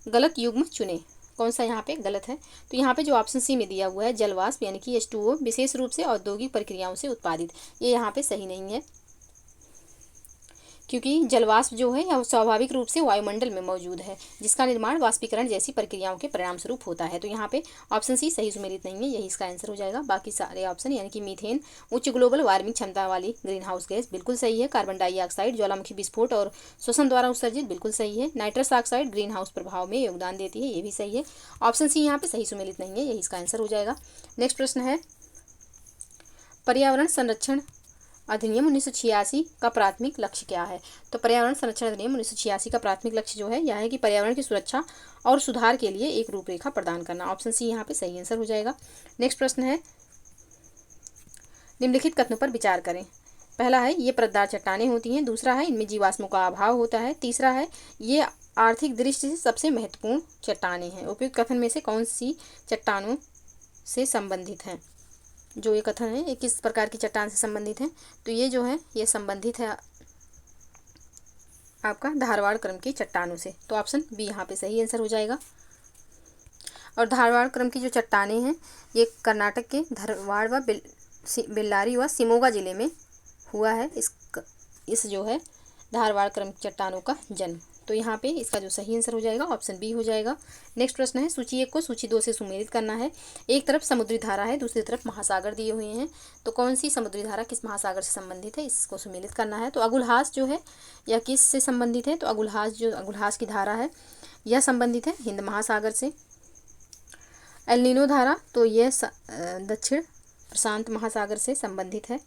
गलत युग्म चुने। कौन सा यहाँ पे गलत है? तो यहाँ पे जो ऑप्शन सी में दिया हुआ है जलवाष्प यानी कि H2O विशेष रूप से औद्योगिक प्रक्रियाओं से उत्पादित, ये यहाँ पे सही नहीं है, क्योंकि जलवाष्प जो है यह स्वाभाविक रूप से वायुमंडल में मौजूद है, जिसका निर्माण वाष्पीकरण जैसी प्रक्रियाओं के परिणाम स्वरूप होता है। तो यहाँ पे ऑप्शन सी सही सुमेलित नहीं है, यही इसका आंसर हो जाएगा। बाकी सारे ऑप्शन यानी कि मीथेन उच्च ग्लोबल वार्मिंग क्षमता वाली ग्रीन हाउस गैस बिल्कुल सही है। कार्बन डाइऑक्साइड ज्वालामुखी विस्फोट और श्वसन द्वारा उत्सर्जित बिल्कुल सही है। नाइट्रस ऑक्साइड ग्रीन हाउस प्रभाव में योगदान देती है, ये भी सही है। ऑप्शन सी यहाँ पे सही सुमेलित नहीं है, यही इसका आंसर हो जाएगा। नेक्स्ट प्रश्न है, पर्यावरण संरक्षण अधिनियम 1986 का प्राथमिक लक्ष्य क्या है? तो पर्यावरण संरक्षण अधिनियम 1986 का प्राथमिक लक्ष्य जो है यह है कि पर्यावरण की सुरक्षा और सुधार के लिए एक रूपरेखा प्रदान करना। ऑप्शन सी यहाँ पे सही आंसर हो जाएगा। नेक्स्ट प्रश्न है, निम्नलिखित कथनों पर विचार करें। पहला है ये परतदार चट्टानें होती हैं। दूसरा है इनमें जीवाश्मों का अभाव होता है। तीसरा है ये आर्थिक दृष्टि से सबसे महत्वपूर्ण चट्टानें हैं। उपयुक्त कथन में से कौन सी चट्टानों से संबंधित हैं? जो ये कथन है ये किस प्रकार की चट्टान से संबंधित है? तो ये जो है ये संबंधित है आपका धारवाड़ क्रम की चट्टानों से। तो ऑप्शन बी यहाँ पे सही आंसर हो जाएगा। और धारवाड़ क्रम की जो चट्टानें हैं ये कर्नाटक के धारवाड़ व बेल्लारी व शिमोगा जिले में हुआ है इस जो है धारवाड़ क्रम की चट्टानों का जन्म। तो यहाँ पे इसका जो सही आंसर हो जाएगा ऑप्शन बी हो जाएगा। नेक्स्ट प्रश्न है, सूची 1 को सूची 2 से सुमेलित करना है। एक तरफ समुद्री धारा है, दूसरी तरफ महासागर दिए हुए हैं, तो कौन सी समुद्री धारा किस महासागर से संबंधित है, इसको सुमेलित करना है। तो अगुलहास जो है यह किस से संबंधित है? तो अगुलहास की धारा है यह संबंधित है हिंद महासागर से। एल नीनो धारा तो यह दक्षिण प्रशांत महासागर से संबंधित है,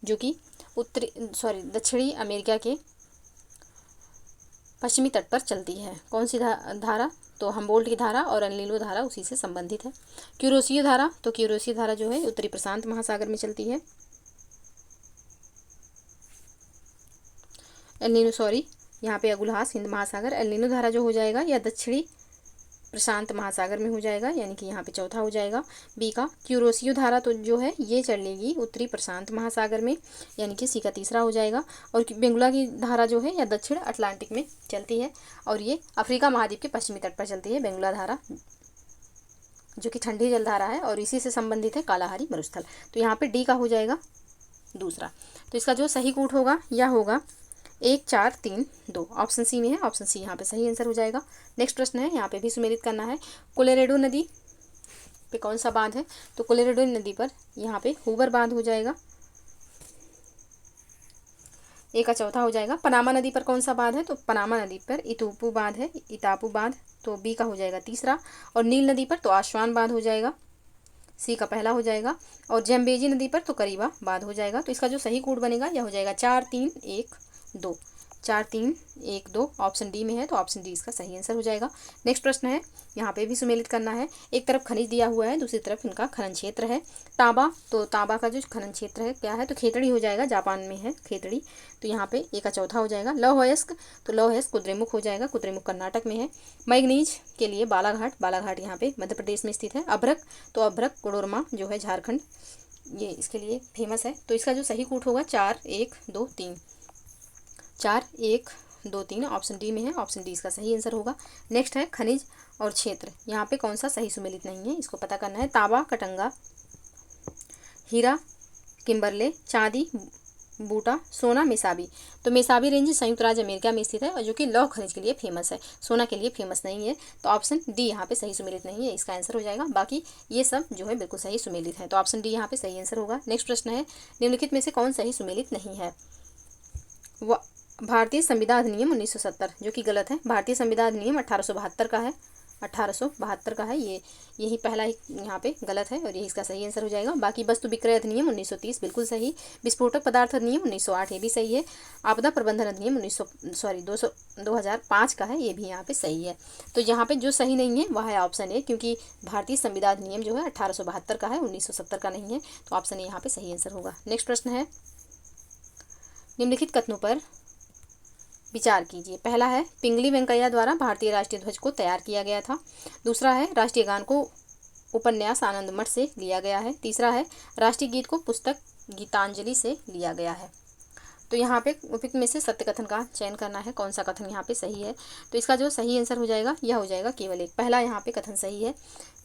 जो कि दक्षिणी अमेरिका के पश्चिमी तट पर चलती है। कौन सी धारा? तो हम्बोल्ट की धारा और एल नीनो धारा उसी से संबंधित है। क्यूरोसियो धारा तो क्यूरोसियो धारा जो है उत्तरी प्रशांत महासागर में चलती है। यहाँ पे अगुलहास हिंद महासागर, एल नीनो धारा जो हो जाएगा यह दक्षिणी प्रशांत महासागर में हो जाएगा, यानी कि यहाँ पे चौथा हो जाएगा बी का। क्यूरोसियो धारा तो जो है ये चलेगी उत्तरी प्रशांत महासागर में, यानी कि सी का तीसरा हो जाएगा। और बेंगुला की धारा जो है यह दक्षिण अटलांटिक में चलती है और ये अफ्रीका महाद्वीप के पश्चिमी तट पर चलती है बेंगुला धारा, जो कि ठंडी जल धारा है और इसी से संबंधित है कालाहारी मरुस्थल। तो यहाँ पे डी का हो जाएगा दूसरा। तो इसका जो सही कूट होगा यह होगा 1, 4, 3, 2, ऑप्शन सी में है, ऑप्शन सी यहाँ पे सही आंसर हो जाएगा। नेक्स्ट प्रश्न है, यहाँ पे भी सुमेलित करना है। कोलोराडो नदी पे कौन सा बांध है? तो कोलोराडो नदी पर यहाँ पे हूवर बांध हो जाएगा, ए का चौथा हो जाएगा। पनामा नदी पर कौन सा बांध है? तो पनामा नदी पर इतापू बांध है, इतापू बांध, तो बी का हो जाएगा तीसरा। और नील नदी पर तो आश्वान बांध हो जाएगा, सी का पहला हो जाएगा। और जम्बेजी नदी पर तो करीबा बांध हो जाएगा। तो इसका जो सही कोड बनेगा यह हो जाएगा 4, 3, 1, 2, 4 3 1 2 ऑप्शन डी में है, तो ऑप्शन डी इसका सही आंसर हो जाएगा। नेक्स्ट प्रश्न है, यहाँ पे भी सुमेलित करना है। एक तरफ खनिज दिया हुआ है, दूसरी तरफ इनका खनन क्षेत्र है। तांबा, तो तांबा का जो खनन क्षेत्र है क्या है, तो खेतड़ी हो जाएगा, जापान में है खेतड़ी, तो यहाँ पे ए का चौथा हो जाएगा। लौह अयस्क, तो लौह अयस्क कुद्रेमुख हो जाएगा, कुद्रेमुख कर्नाटक में है। मैग्नीज के लिए बालाघाट, बालाघाट यहाँ पे मध्य प्रदेश में स्थित है। अभ्रक, तो अभ्रक कोडरमा जो है झारखंड, ये इसके लिए फेमस है। तो इसका जो सही कूट होगा 4 1 2 3, 4 1 2 3 ऑप्शन डी में है, ऑप्शन डी इसका सही आंसर होगा। नेक्स्ट है खनिज और क्षेत्र, यहाँ पे कौन सा सही सुमेलित नहीं है, इसको पता करना है। तांबा कटंगा, हीरा किम्बरले, चांदी बूटा, सोना मेसाबी, तो मेसाबी रेंज संयुक्त राज्य अमेरिका में स्थित है और जो कि लौह खनिज के लिए फेमस है, सोना के लिए फेमस नहीं है, तो ऑप्शन डी यहाँ पे सही सुमेलित नहीं है, इसका आंसर हो जाएगा। बाकी ये सब जो है बिल्कुल सही सुमेलित है, तो ऑप्शन डी यहाँ पे सही आंसर होगा। नेक्स्ट प्रश्न है, निम्नलिखित में से कौन सही सुमेलित नहीं है। भारतीय संविधान अधिनियम 1970, जो कि गलत है। भारतीय संविधान अधिनियम 1872 का है, 1872 का है, ये यही पहला ही यहाँ पे गलत है और यही इसका सही आंसर हो जाएगा। बाकी वस्तु विक्रय अधिनियम 1930 बिल्कुल सही। विस्फोटक पदार्थ अधिनियम 1908 ये भी सही है। आपदा प्रबंधन अधिनियम 2005 का है, ये भी यहाँ पे सही है। तो यहाँ पे जो सही नहीं है वह है ऑप्शन ए, क्योंकि भारतीय संविधान अधिनियम जो है 1872 का है, 1970 का नहीं है, तो ऑप्शन ए यहाँ पे सही आंसर होगा। नेक्स्ट प्रश्न है, निम्नलिखित कथनों पर विचार कीजिए। पहला है, पिंगली वेंकैया द्वारा भारतीय राष्ट्रीय ध्वज को तैयार किया गया था। दूसरा है, राष्ट्रीय गान को उपन्यास आनंद मठ से लिया गया है। तीसरा है, राष्ट्रीय गीत को पुस्तक गीतांजलि से लिया गया है। तो यहाँ पे उपयुक्त में से सत्य कथन का चयन करना है, कौन सा कथन यहाँ पे सही है। तो इसका जो सही आंसर हो जाएगा यह हो जाएगा केवल एक, पहला यहाँ पे कथन सही है,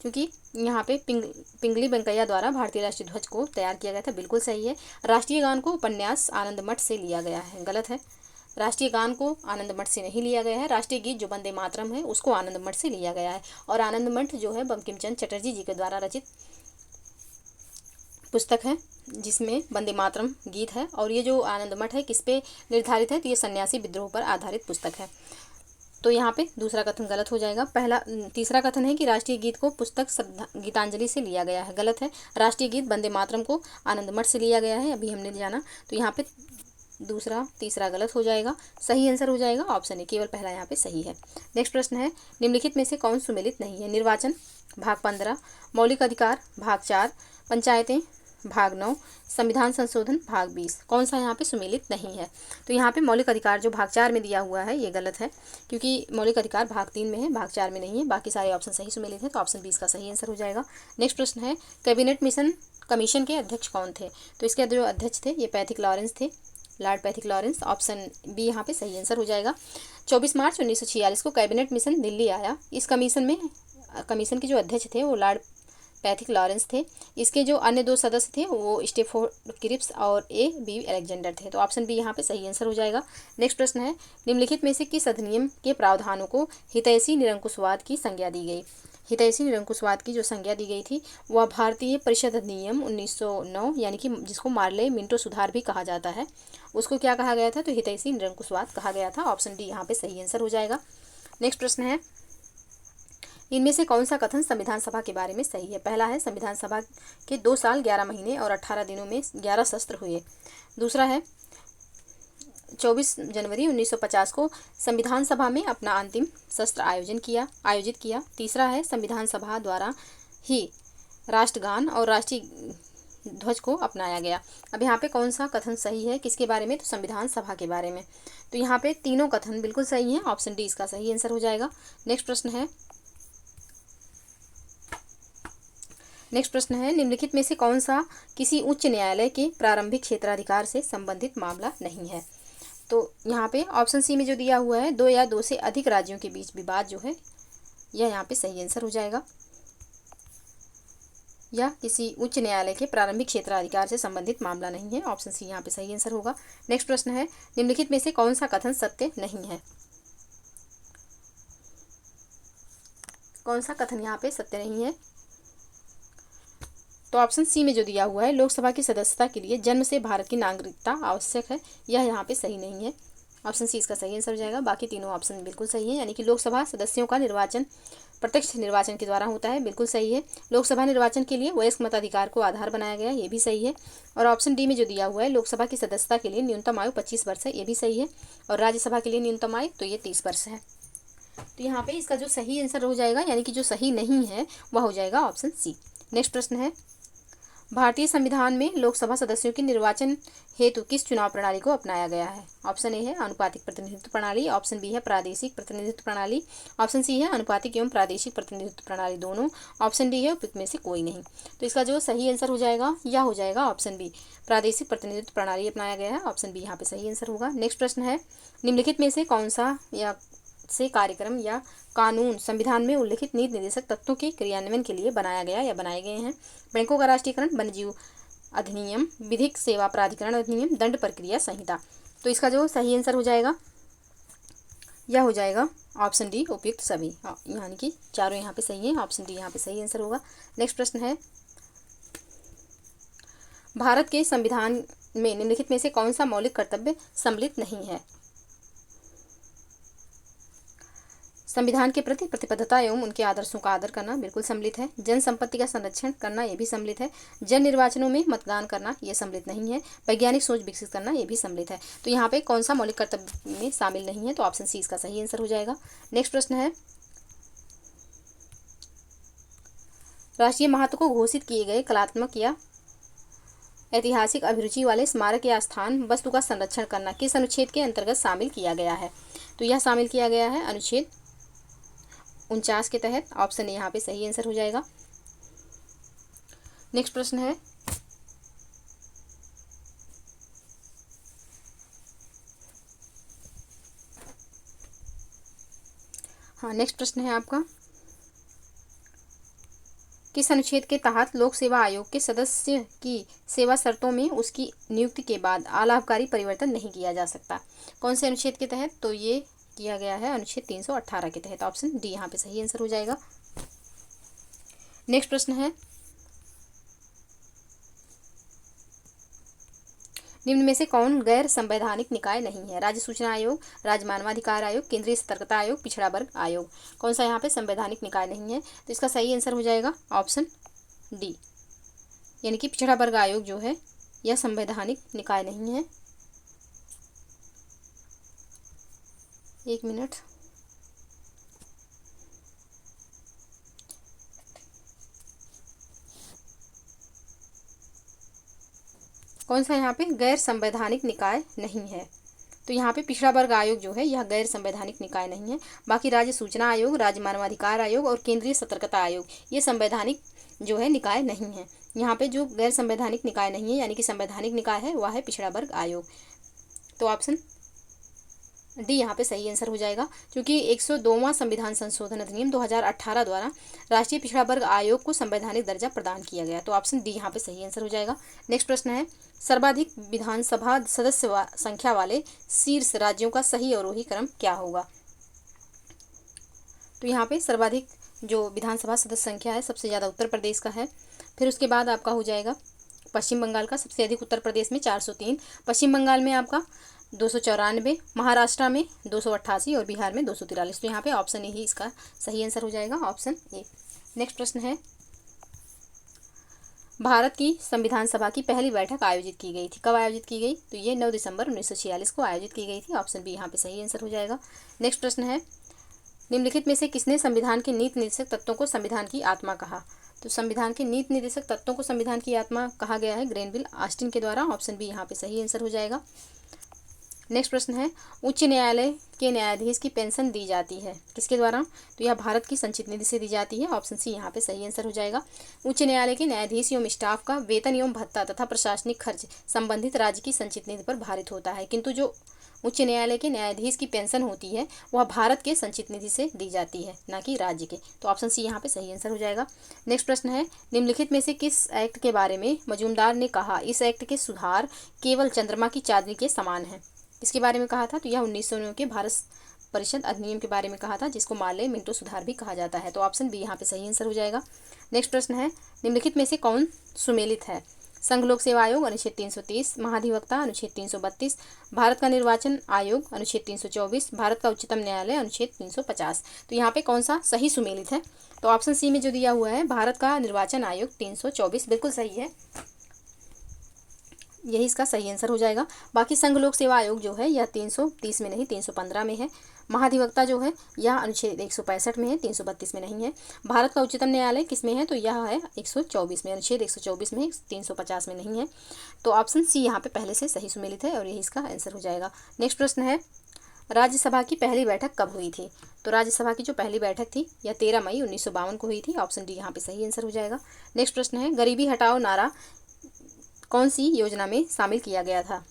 क्योंकि यहाँ पे पिंगली वेंकैया द्वारा भारतीय राष्ट्रीय ध्वज को तैयार किया गया था, बिल्कुल सही है। राष्ट्रीय गान को उपन्यास आनंद मठ से लिया गया है, गलत है। राष्ट्रीय गान को आनंद मठ से नहीं लिया गया है। राष्ट्रीय गीत जो वंदे मातरम है उसको आनंद मठ से लिया गया है, और आनंद मठ जो है बंकिम चंद्र चटर्जी जी के द्वारा रचित पुस्तक है जिसमें वंदे मातरम गीत है। और ये जो आनंद मठ है किस पे निर्धारित है, तो ये सन्यासी विद्रोह पर आधारित पुस्तक है। तो यहाँ पे दूसरा कथन गलत हो जाएगा। तीसरा कथन है कि राष्ट्रीय गीत को पुस्तक गीतांजलि से लिया गया है, गलत है। राष्ट्रीय गीत वंदे मातरम को आनंद मठ से लिया गया है, अभी हमने जाना। तो यहाँ पे दूसरा तीसरा गलत हो जाएगा, सही आंसर हो जाएगा ऑप्शन ए, केवल पहला यहाँ पे सही है। नेक्स्ट प्रश्न है, निम्नलिखित में से कौन सुमेलित नहीं है। निर्वाचन भाग 15, मौलिक अधिकार भाग 4, पंचायतें भाग 9, संविधान संशोधन भाग 20, कौन सा यहाँ पे सुमेलित नहीं है। तो यहाँ पे मौलिक अधिकार जो भाग 4 में दिया हुआ है ये गलत है, क्योंकि मौलिक अधिकार भाग 3 में है, भाग 4 में नहीं है। बाकी सारे ऑप्शन सही सुमेलित है, तो ऑप्शन 20 का सही आंसर हो जाएगा। नेक्स्ट प्रश्न है, कैबिनेट मिशन कमीशन के अध्यक्ष कौन थे। तो इसके जो अध्यक्ष थे ये पैथिक लॉरेंस थे, Lord Pethick Lawrence, option B यहाँ पे सही आंसर हो जाएगा। 24 मार्च 1946 को कैबिनेट मिशन दिल्ली आया। इस कमीशन के जो अध्यक्ष थे वो लॉर्ड पैथिक लॉरेंस थे। इसके जो अन्य 2 सदस्य थे वो स्टेफोर्ड क्रिप्स और ए बी अलेक्जेंडर थे, तो ऑप्शन बी यहाँ पे सही आंसर हो जाएगा। नेक्स्ट प्रश्न है, निम्नलिखित में से किस अधिनियम के प्रावधानों को हितैषी निरंकुशवाद की संज्ञा दी गई। हितैषी निरंकुशवाद की जो संज्ञा दी गई थी वह भारतीय परिषद अधिनियम 1909, यानी कि जिसको मार्ले मिंटो सुधार भी कहा जाता है, उसको क्या कहा गया था, तो हितैषी निरंकुशवाद कहा गया था। ऑप्शन डी यहाँ पे सही आंसर हो जाएगा। नेक्स्ट प्रश्न है, इनमें से कौन सा कथन संविधान सभा के बारे में सही है। पहला है, संविधान सभा के 2 साल 11 महीने और 18 दिनों में 11 सत्र हुए। दूसरा है, 24 जनवरी 1950 को संविधान सभा में अपना अंतिम सत्र आयोजित किया। तीसरा है, संविधान सभा द्वारा ही राष्ट्रगान और राष्ट्रीय ध्वज को अपनाया गया। अब यहाँ पे कौन सा कथन सही है, किसके बारे में, तो संविधान सभा के बारे में। तो यहाँ पे तीनों कथन बिल्कुल सही हैं, ऑप्शन डी इसका सही आंसर हो जाएगा। नेक्स्ट प्रश्न है, निम्नलिखित में से कौन सा किसी उच्च न्यायालय के प्रारंभिक क्षेत्राधिकार से संबंधित मामला नहीं है। तो यहाँ पे ऑप्शन सी में जो दिया हुआ है, 2 या 2 से अधिक राज्यों के बीच विवाद जो है यह यहाँ पे सही आंसर हो जाएगा। या किसी उच्च न्यायालय के प्रारंभिक क्षेत्राधिकार से संबंधित मामला नहीं है, ऑप्शन सी यहाँ पे सही आंसर होगा। नेक्स्ट प्रश्न है, निम्नलिखित में से कौन सा कथन सत्य नहीं है। कौन सा कथन यहाँ पे सत्य नहीं है, तो ऑप्शन सी में जो दिया हुआ है, लोकसभा की सदस्यता के लिए जन्म से भारत की नागरिकता आवश्यक है, यह यहाँ पे सही नहीं है। ऑप्शन सी इसका सही आंसर हो जाएगा। बाकी तीनों ऑप्शन बिल्कुल सही है, यानी कि लोकसभा सदस्यों का निर्वाचन प्रत्यक्ष निर्वाचन के द्वारा होता है, बिल्कुल सही है। लोकसभा निर्वाचन के लिए वयस्क मताधिकार को आधार बनाया गया, ये भी सही है। और ऑप्शन डी में जो दिया हुआ है, लोकसभा की सदस्यता के लिए न्यूनतम आयु 25 वर्ष है, ये भी सही है। और राज्यसभा के लिए न्यूनतम आयु तो ये 30 वर्ष है। तो यहाँ पे इसका जो सही आंसर हो जाएगा, यानी कि जो सही नहीं है वह हो जाएगा ऑप्शन सी। नेक्स्ट प्रश्न है, भारतीय संविधान में लोकसभा सदस्यों के निर्वाचन हेतु किस चुनाव प्रणाली को अपनाया गया है? ऑप्शन ए है अनुपातिक प्रतिनिधित्व प्रणाली, ऑप्शन बी है प्रादेशिक प्रतिनिधित्व प्रणाली, ऑप्शन सी है अनुपातिक एवं प्रादेशिक प्रतिनिधित्व प्रणाली दोनों, ऑप्शन डी है उपयुक्त में से कोई नहीं। तो इसका जो सही आंसर हो जाएगा यह हो जाएगा ऑप्शन बी, प्रादेशिक प्रतिनिधित्व प्रणाली अपनाया गया है। ऑप्शन बी यहाँ पे सही आंसर होगा। नेक्स्ट प्रश्न है, निम्नलिखित में से कौन सा या से कार्यक्रम या कानून संविधान में उल्लिखित नीति निर्देशक तत्वों के क्रियान्वयन के लिए बनाया गया या बनाए गए हैं? बैंकों का राष्ट्रीयकरण, वन्यजीव अधिनियम, विधिक सेवा प्राधिकरण अधिनियम, दंड प्रक्रिया संहिता। तो इसका जो सही आंसर हो जाएगा यह हो जाएगा ऑप्शन डी, उपयुक्त सभी, यानी कि चारों यहाँ पे सही है। ऑप्शन डी यहाँ पे सही आंसर होगा। नेक्स्ट प्रश्न है, भारत के संविधान में निम्नलिखित में से कौन सा मौलिक कर्तव्य सम्मिलित नहीं है? संविधान के प्रति प्रतिबद्धता एवं उनके आदर्शों का आदर करना बिल्कुल सम्मिलित है। जन संपत्ति का संरक्षण करना ये भी सम्मिलित है। जन निर्वाचनों में मतदान करना ये सम्मिलित नहीं है। वैज्ञानिक सोच विकसित करना ये भी सम्मिलित है। तो यहाँ पे कौन सा मौलिक कर्तव्य में शामिल नहीं है? तो ऑप्शन सी इसका सही आंसर हो जाएगा। नेक्स्ट प्रश्न है, राष्ट्रीय महत्व को घोषित किए गए कलात्मक या ऐतिहासिक अभिरुचि वाले स्मारक या स्थान वस्तु का संरक्षण करना किस अनुच्छेद के अंतर्गत शामिल किया गया है? तो यह शामिल किया गया है अनुच्छेद 49 के तहत। ऑप्शन ए यहाँ पे सही आंसर हो जाएगा। नेक्स्ट प्रश्न है, हाँ नेक्स्ट प्रश्न है आपका, किस अनुच्छेद के तहत लोक सेवा आयोग के सदस्य की सेवा शर्तों में उसकी नियुक्ति के बाद अलाभकारी परिवर्तन नहीं किया जा सकता? कौन से अनुच्छेद के तहत? तो ये किया गया है अनुच्छेद 318 के तहत। ऑप्शन डी यहाँ पे सही आंसर हो जाएगा। नेक्स्ट प्रश्न है, निम्न में से कौन गैर संवैधानिक निकाय नहीं है? राज्य सूचना आयोग, राज्य मानवाधिकार आयोग, केंद्रीय सतर्कता आयोग, पिछड़ा वर्ग आयोग। कौन सा यहाँ पे संवैधानिक निकाय नहीं है? तो इसका सही आंसर हो जाएगा ऑप्शन डी, यानी कि पिछड़ा वर्ग आयोग जो है यह संवैधानिक निकाय नहीं है। एक मिनट, कौन सा यहाँ पे गैर संवैधानिक निकाय नहीं है? तो यहाँ पे पिछड़ा वर्ग आयोग जो है यह गैर संवैधानिक निकाय नहीं है। बाकी राज्य सूचना आयोग, राज्य मानवाधिकार आयोग और केंद्रीय सतर्कता आयोग ये संवैधानिक जो है निकाय नहीं है। यहाँ पे जो गैर संवैधानिक निकाय नहीं है यानी कि संवैधानिक निकाय है वह है पिछड़ा वर्ग आयोग। तो ऑप्शन डी यहाँ पे सही आंसर हो जाएगा, क्योंकि 102वां संविधान संशोधन अधिनियम 2018 द्वारा राष्ट्रीय पिछड़ा वर्ग आयोग को संवैधानिक दर्जा प्रदान किया गया। तो ऑप्शन डी यहाँ पे सही आंसर हो जाएगा। नेक्स्ट प्रश्न है, सर्वाधिक विधानसभा सदस्य संख्या वाले शीर्ष राज्यों का सही अवरोही क्रम क्या होगा? तो यहाँ पे सर्वाधिक जो विधानसभा सदस्य संख्या है सबसे ज़्यादा उत्तर प्रदेश का है। फिर उसके बाद आपका हो जाएगा पश्चिम बंगाल का, सबसे अधिक उत्तर प्रदेश में 403, पश्चिम बंगाल में आपका 294, महाराष्ट्र में 288 और बिहार में 243। तो यहाँ पे ऑप्शन ए ही इसका सही आंसर हो जाएगा, ऑप्शन ए। नेक्स्ट प्रश्न है, भारत की संविधान सभा की पहली बैठक आयोजित की गई थी, कब आयोजित की गई? तो ये 9 दिसंबर 1946 को आयोजित की गई थी। ऑप्शन बी यहाँ पे सही आंसर हो जाएगा। नेक्स्ट प्रश्न है, निम्नलिखित में से किसने संविधान के नीति निर्देशक तत्वों को संविधान की आत्मा कहा? तो संविधान के नीति निर्देशक तत्वों को संविधान की आत्मा कहा गया है ग्रेनविल ऑस्टिन के द्वारा। ऑप्शन बी यहाँ पे सही आंसर हो जाएगा। नेक्स्ट प्रश्न है, उच्च न्यायालय के न्यायाधीश की पेंशन दी जाती है किसके द्वारा? तो यह भारत की संचित निधि से दी जाती है। ऑप्शन सी यहाँ पे सही आंसर हो जाएगा। उच्च न्यायालय के न्यायाधीश एवं स्टाफ का वेतन एवं भत्ता तथा प्रशासनिक खर्च संबंधित राज्य की संचित निधि पर भारित होता है, किंतु जो उच्च न्यायालय के न्यायाधीश की पेंशन होती है वह भारत के संचित निधि से दी जाती है, ना कि राज्य के। तो ऑप्शन सी यहाँ पे सही आंसर हो जाएगा। नेक्स्ट प्रश्न है, निम्नलिखित में से किस एक्ट के बारे में मजूमदार ने कहा इस एक्ट के सुधार केवल चंद्रमा की चांदनी के समान है? किसके बारे में कहा था? तो यह 1909 के भारत परिषद अधिनियम के बारे में कहा था, जिसको माले मिंटो सुधार भी कहा जाता है। तो ऑप्शन बी यहाँ पे सही आंसर हो जाएगा। नेक्स्ट प्रश्न है, निम्नलिखित में से कौन सुमेलित है? संघ लोक सेवा आयोग अनुच्छेद 330, महाधिवक्ता अनुच्छेद 332, भारत का निर्वाचन आयोग अनुच्छेद 324, भारत का उच्चतम न्यायालय अनुच्छेद 350। तो यहाँ पे कौन सा सही सुमेलित है? तो ऑप्शन सी में जो दिया हुआ है भारत का निर्वाचन आयोग 324 बिल्कुल सही है, यही इसका सही आंसर हो जाएगा। बाकी संघ लोक सेवा आयोग जो है यह 330 में नहीं 315 में है। महाधिवक्ता जो है यह अनुच्छेद 165 में है, 332 में नहीं है। भारत का उच्चतम न्यायालय किस में है? तो यह है 124 में, अनुच्छेद 124 में, 350 में नहीं है। तो ऑप्शन सी यहाँ पे पहले से सही सुमेलित है और यही इसका आंसर हो जाएगा। नेक्स्ट प्रश्न है, राज्यसभा की पहली बैठक कब हुई थी? तो राज्यसभा की जो पहली बैठक थी यह 13 मई 1952 को हुई थी। ऑप्शन डी यहाँ पे सही आंसर हो जाएगा। नेक्स्ट प्रश्न है, गरीबी हटाओ नारा कौन सी योजना में शामिल किया गया था?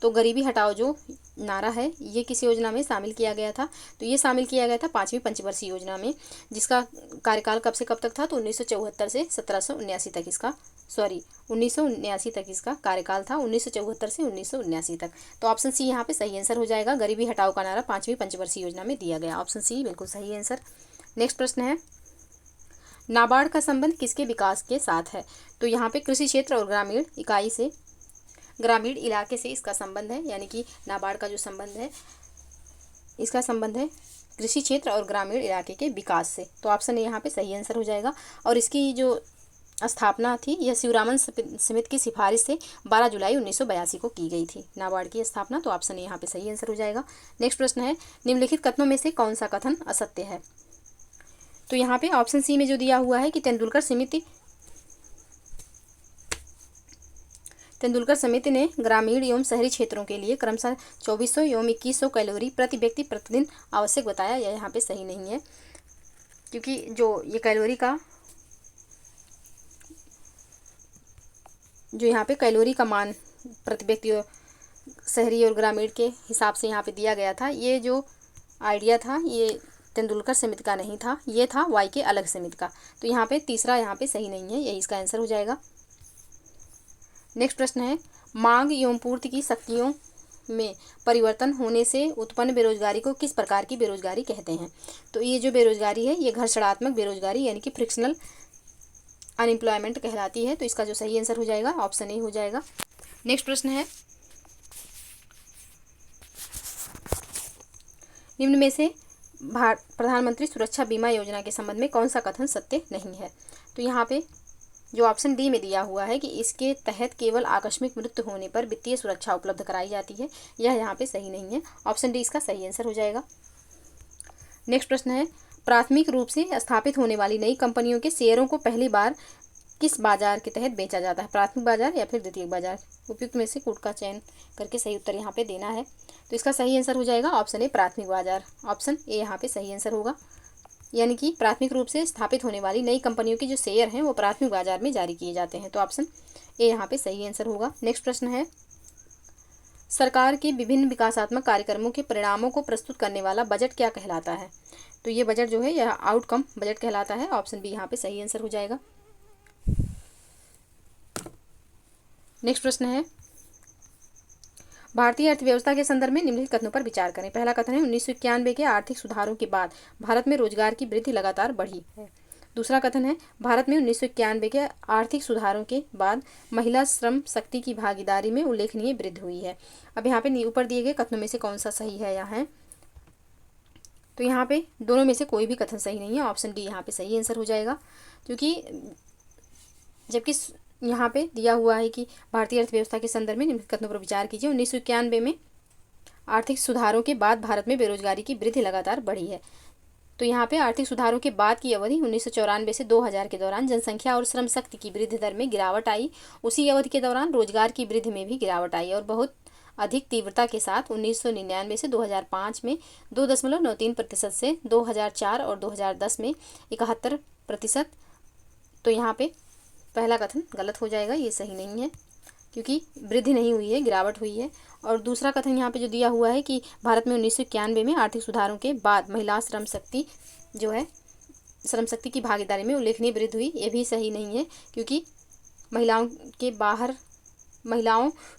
तो गरीबी हटाओ जो नारा है ये किस योजना में शामिल किया गया था? तो ये शामिल किया गया था 5वीं पंचवर्षीय योजना में, जिसका कार्यकाल कब से कब तक था? तो 1974 से 1779 तक इसका 1979 तक इसका कार्यकाल था, 1974 से 1979 तक। तो ऑप्शन सी यहाँ पे सही आंसर हो जाएगा। गरीबी हटाओ का नारा 5वीं पंचवर्षीय योजना में दिया गया। ऑप्शन सी बिल्कुल सही आंसर। नेक्स्ट प्रश्न है, नाबार्ड का संबंध किसके विकास के साथ है? तो यहाँ पे कृषि क्षेत्र और ग्रामीण इकाई से, ग्रामीण इलाके से इसका संबंध है, यानी कि नाबार्ड का जो संबंध है इसका संबंध है कृषि क्षेत्र और ग्रामीण इलाके के विकास से। तो ऑप्शन ए यहाँ पे सही आंसर हो जाएगा। और इसकी जो स्थापना थी यह शिवरामन समिति की सिफारिश से 12 जुलाई 1982 को की गई थी, नाबार्ड की स्थापना। तो ऑप्शन ए यहाँ पे सही आंसर हो जाएगा। नेक्स्ट प्रश्न है, निम्नलिखित कथनों में से कौन सा कथन असत्य है? तो यहाँ पे ऑप्शन सी में जो दिया हुआ है कि तेंदुलकर समिति ने ग्रामीण एवं शहरी क्षेत्रों के लिए क्रमशः 2400 एवं 2100 कैलोरी प्रति व्यक्ति प्रतिदिन आवश्यक बताया, यह यहाँ पे सही नहीं है, क्योंकि जो ये कैलोरी का जो यहाँ पे कैलोरी का मान प्रति व्यक्ति शहरी और ग्रामीण के हिसाब से यहाँ पे दिया गया था, ये जो आइडिया था ये तेंदुलकर समिति का नहीं था, ये था वाई के अलग समिति का। तो यहाँ पे तीसरा यहाँ पे सही नहीं है, यही इसका आंसर हो जाएगा। नेक्स्ट प्रश्न है, मांग एवं पूर्ति की शक्तियों में परिवर्तन होने से उत्पन्न बेरोजगारी को किस प्रकार की बेरोजगारी कहते हैं? तो ये जो बेरोजगारी है ये घर्षणात्मक बेरोजगारी यानी कि फ्रिक्शनल अनएम्प्लॉयमेंट कहलाती है। तो इसका जो सही आंसर हो जाएगा ऑप्शन ए हो जाएगा। नेक्स्ट प्रश्न है, निम्न में से प्रधानमंत्री सुरक्षा बीमा योजना के संबंध में कौन सा कथन सत्य नहीं है? तो यहाँ पे जो ऑप्शन डी में दिया हुआ है कि इसके तहत केवल आकस्मिक मृत्यु होने पर वित्तीय सुरक्षा उपलब्ध कराई जाती है, यह यहाँ पे सही नहीं है। ऑप्शन डी इसका सही आंसर हो जाएगा। नेक्स्ट प्रश्न है, प्राथमिक रूप से स्थापित होने वाली नई कंपनियों के शेयरों को पहली बार किस बाजार के तहत बेचा जाता है? प्राथमिक बाजार या फिर द्वितीयक बाजार? उपयुक्त में से कूट का चयन करके सही उत्तर यहाँ पे देना है। तो इसका सही आंसर हो जाएगा ऑप्शन ए प्राथमिक बाजार। ऑप्शन ए यहाँ पे सही आंसर होगा, यानी कि प्राथमिक रूप से स्थापित होने वाली नई कंपनियों के जो शेयर हैं वो प्राथमिक बाजार में जारी किए जाते हैं। तो ऑप्शन ए यहाँ पे सही आंसर होगा। नेक्स्ट प्रश्न है, सरकार के विभिन्न विकासात्मक कार्यक्रमों के परिणामों को प्रस्तुत करने वाला बजट क्या कहलाता है? तो ये बजट जो है यह आउटकम बजट कहलाता है। ऑप्शन बी यहाँ पे सही आंसर हो जाएगा। नेक्स्ट प्रश्न है, भारतीय अर्थव्यवस्था के संदर्भ में निम्नलिखित कथनों पर विचार करें। पहला कथन है, 1991 के आर्थिक सुधारों के बाद भारत में रोजगार की वृद्धि लगातार बढ़ी है। दूसरा कथन है, भारत में 1991 के आर्थिक सुधारों के बाद महिला श्रम शक्ति की भागीदारी में उल्लेखनीय वृद्धि हुई है। अब यहाँ पे ऊपर दिए गए कथनों में से कौन सा सही है यहाँ है? तो यहाँ पे दोनों में से कोई भी कथन सही नहीं है। ऑप्शन डी यहाँ पे सही आंसर हो जाएगा, क्योंकि जबकि यहाँ पे दिया हुआ है कि भारतीय अर्थव्यवस्था के संदर्भ में निम्नलिखित कथनों पर विचार कीजिए। 1991 में आर्थिक सुधारों के बाद भारत में बेरोजगारी की वृद्धि लगातार बढ़ी है। तो यहाँ पे आर्थिक सुधारों के बाद की अवधि 1994 से 2000 के दौरान जनसंख्या और श्रम शक्ति की वृद्धि दर में गिरावट आई। उसी अवधि के दौरान रोजगार की वृद्धि में भी गिरावट आई और बहुत अधिक तीव्रता के साथ 1999 से 2005 में 2.93% से 2004 और 2010 में 71%। तो यहाँ पे पहला कथन गलत हो जाएगा, ये सही नहीं है, क्योंकि वृद्धि नहीं हुई है, गिरावट हुई है। और दूसरा कथन यहाँ पे जो दिया हुआ है कि भारत में 1991 में आर्थिक सुधारों के बाद महिला श्रम शक्ति जो है श्रम शक्ति की भागीदारी में उल्लेखनीय वृद्धि हुई, ये भी सही नहीं है, क्योंकि महिलाओं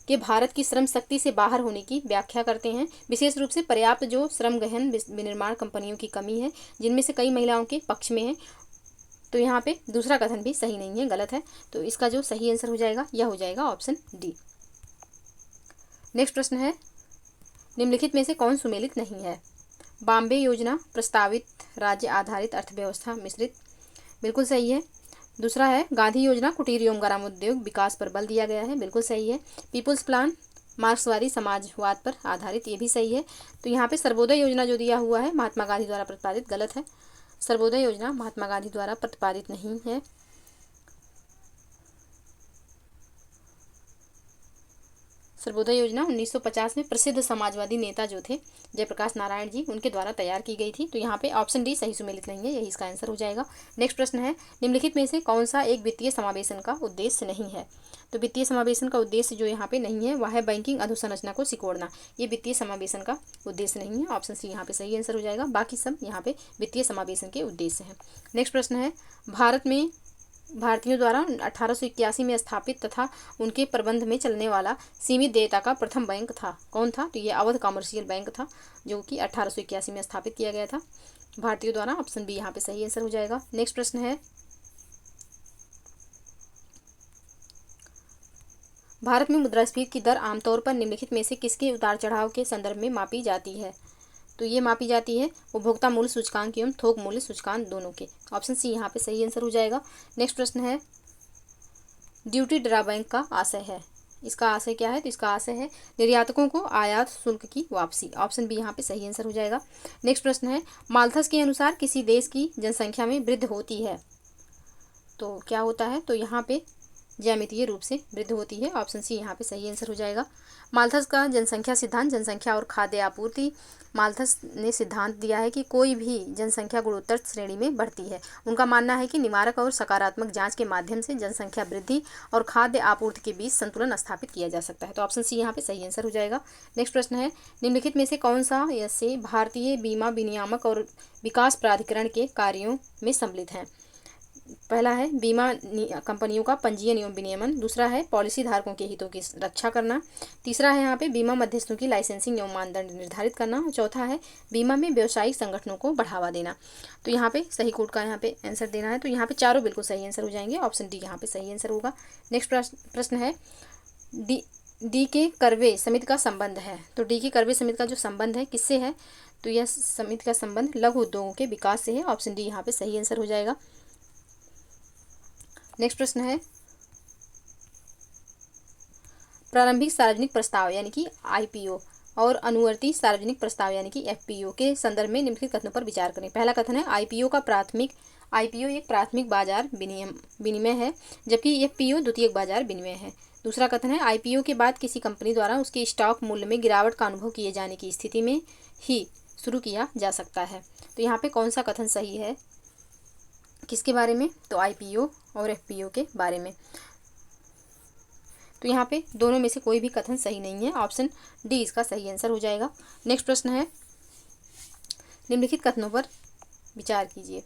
के भारत की श्रम शक्ति से बाहर होने की व्याख्या करते हैं, विशेष रूप से पर्याप्त जो श्रम गहन विनिर्माण कंपनियों की कमी है, जिनमें से कई महिलाओं के पक्ष में है। तो यहाँ पे दूसरा कथन भी सही नहीं है, गलत है। तो इसका जो सही आंसर हो जाएगा यह हो जाएगा ऑप्शन डी। नेक्स्ट प्रश्न है, निम्नलिखित में से कौन सुमेलित नहीं है? बॉम्बे योजना, प्रस्तावित राज्य आधारित अर्थव्यवस्था, मिश्रित। बिल्कुल सही है। दूसरा है गांधी योजना, कुटीर एवं ग्रामोद्योग विकास पर बल दिया गया है, बिल्कुल सही है। पीपुल्स प्लान, मार्क्सवादी समाजवाद पर आधारित, ये भी सही है। तो यहाँ पे सर्वोदय योजना जो दिया हुआ है महात्मा गांधी द्वारा प्रतिपादित, गलत है। सर्वोदय योजना महात्मा गांधी द्वारा प्रतिपादित नहीं है। सर्वोदय योजना 1950 में प्रसिद्ध समाजवादी नेता जो थे जयप्रकाश नारायण जी, उनके द्वारा तैयार की गई थी। तो यहाँ पे ऑप्शन डी सही सुमेलित नहीं है, यही इसका आंसर हो जाएगा। नेक्स्ट प्रश्न है, निम्नलिखित में से कौन सा एक वित्तीय समावेशन का उद्देश्य नहीं है? तो वित्तीय समावेशन का उद्देश्य जो यहाँ पे नहीं है वह है बैंकिंग अधोसंरचना को सिकोड़ना। ये वित्तीय समावेशन का उद्देश्य नहीं है, ऑप्शन सी यहाँ पे सही आंसर हो जाएगा। बाकी सब यहाँ पे वित्तीय समावेशन के उद्देश्य हैं। नेक्स्ट प्रश्न है, भारत में भारतीयों द्वारा 1881 में स्थापित तथा उनके प्रबंध में चलने वाला सीमित देयता का प्रथम बैंक था, कौन था? तो ये अवध कॉमर्शियल बैंक था, जो कि 1881 में स्थापित किया गया था भारतीयों द्वारा। ऑप्शन बी यहाँ पे सही आंसर हो जाएगा। नेक्स्ट प्रश्न है, भारत में मुद्रास्फीति की दर आमतौर पर निम्नलिखित में से किसके उतार चढ़ाव के संदर्भ में मापी जाती है? तो ये मापी जाती है उपभोक्ता मूल्य सूचकांक एवं थोक मूल्य सूचकांक दोनों के। ऑप्शन सी यहाँ पे सही आंसर हो जाएगा। नेक्स्ट प्रश्न है, ड्यूटी ड्रॉबैक का आशय है, इसका आशय क्या है? तो इसका आशय है निर्यातकों को आयात शुल्क की वापसी। ऑप्शन बी यहाँ पे सही आंसर हो जाएगा। नेक्स्ट प्रश्न है, माल्थस के अनुसार किसी देश की जनसंख्या में वृद्धि होती है तो क्या होता है? तो यहाँ पे ज्यामितीय रूप से वृद्धि होती है। ऑप्शन सी यहाँ पे सही आंसर हो जाएगा। माल्थस का जनसंख्या सिद्धांत, जनसंख्या और खाद्य आपूर्ति, माल्थस ने सिद्धांत दिया है कि कोई भी जनसंख्या गुणोत्तर श्रेणी में बढ़ती है। उनका मानना है कि निवारक और सकारात्मक जांच के माध्यम से जनसंख्या वृद्धि और खाद्य आपूर्ति के बीच संतुलन स्थापित किया जा सकता है। तो ऑप्शन सी यहाँ पे सही आंसर हो जाएगा। नेक्स्ट प्रश्न है, निम्नलिखित में से कौन सा ऐसे भारतीय बीमा विनियामक और विकास प्राधिकरण के कार्यों में सम्मिलित है? पहला है बीमा कंपनियों का पंजीयन एवं विनियमन, दूसरा है पॉलिसी धारकों के हितों की रक्षा करना, तीसरा है यहाँ पे बीमा मध्यस्थों की लाइसेंसिंग एवं मानदंड निर्धारित करना, और चौथा है बीमा में व्यावसायिक संगठनों को बढ़ावा देना। तो यहाँ पे सही कोड का यहाँ पे आंसर देना है। तो यहाँ पे चारों बिल्कुल सही आंसर हो जाएंगे, ऑप्शन डी यहाँ पे सही आंसर होगा। नेक्स्ट प्रश्न है, डी के कर्वे समिति का संबंध है। तो डी के कर्वे समिति का जो संबंध है किससे है? तो यह समिति का संबंध लघु उद्योगों के विकास से है। ऑप्शन डी यहाँ पे सही आंसर हो जाएगा। नेक्स्ट प्रश्न है, प्रारंभिक सार्वजनिक प्रस्ताव यानी कि आईपीओ और अनुवर्ती सार्वजनिक प्रस्ताव यानी कि एफपीओ के संदर्भ में निम्नलिखित कथनों पर विचार करें। पहला कथन है, आईपीओ एक प्राथमिक बाजार विनिमय है, जबकि एफपीओ द्वितीयक बाजार विनिमय है। दूसरा कथन है, आईपीओ के बाद किसी कंपनी द्वारा उसके स्टॉक मूल्य में गिरावट का अनुभव किए जाने की स्थिति में ही शुरू किया जा सकता है। तो यहाँ पे कौन सा कथन सही है, किसके बारे में? तो आईपीओ और एफपीओ के बारे में। तो यहाँ पे दोनों में से कोई भी कथन सही नहीं है, ऑप्शन डी इसका सही आंसर हो जाएगा। नेक्स्ट प्रश्न है, निम्नलिखित कथनों पर विचार कीजिए।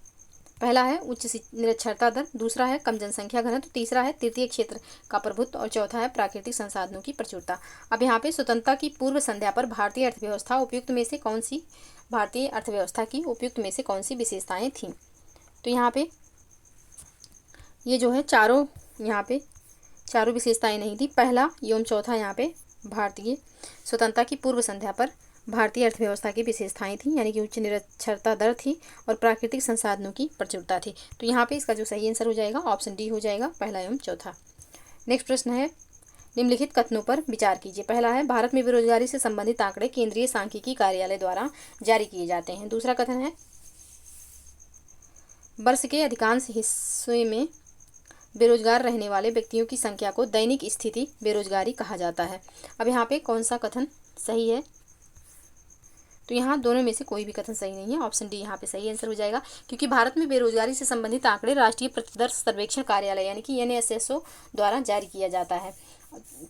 पहला है उच्च निरक्षरता दर, दूसरा है कम जनसंख्या घनत्व, तीसरा है तृतीय क्षेत्र का प्रभुत्व और चौथा है प्राकृतिक संसाधनों की प्रचुरता। अब यहाँ पे स्वतंत्रता की पूर्व संध्या पर भारतीय अर्थव्यवस्था की उपयुक्त में से कौन सी विशेषताएं थीं? तो यहाँ पे ये जो है चारों विशेषताएं नहीं थी। पहला एवं चौथा यहाँ पे भारतीय स्वतंत्रता की पूर्व संध्या पर भारतीय अर्थव्यवस्था की विशेषताएं थी, यानी कि उच्च निरक्षरता दर थी और प्राकृतिक संसाधनों की प्रचुरता थी। तो यहाँ पे इसका जो सही आंसर हो जाएगा ऑप्शन डी हो जाएगा, पहला एवं चौथा। नेक्स्ट प्रश्न है, निम्नलिखित कथनों पर विचार कीजिए। पहला है, भारत में बेरोजगारी से संबंधित आंकड़े केंद्रीय सांख्यिकी कार्यालय द्वारा जारी किए जाते हैं। दूसरा कथन है, वर्ष के अधिकांश हिस्से में बेरोजगार रहने वाले व्यक्तियों की संख्या को दैनिक स्थिति बेरोजगारी कहा जाता है। अब यहाँ पे कौन सा कथन सही है? तो यहाँ दोनों में से कोई भी कथन सही नहीं है, ऑप्शन डी यहाँ पे सही आंसर हो जाएगा, क्योंकि भारत में बेरोजगारी से संबंधित आंकड़े राष्ट्रीय प्रतिदर्श सर्वेक्षण कार्यालय यानी कि NSSO द्वारा जारी किया जाता है।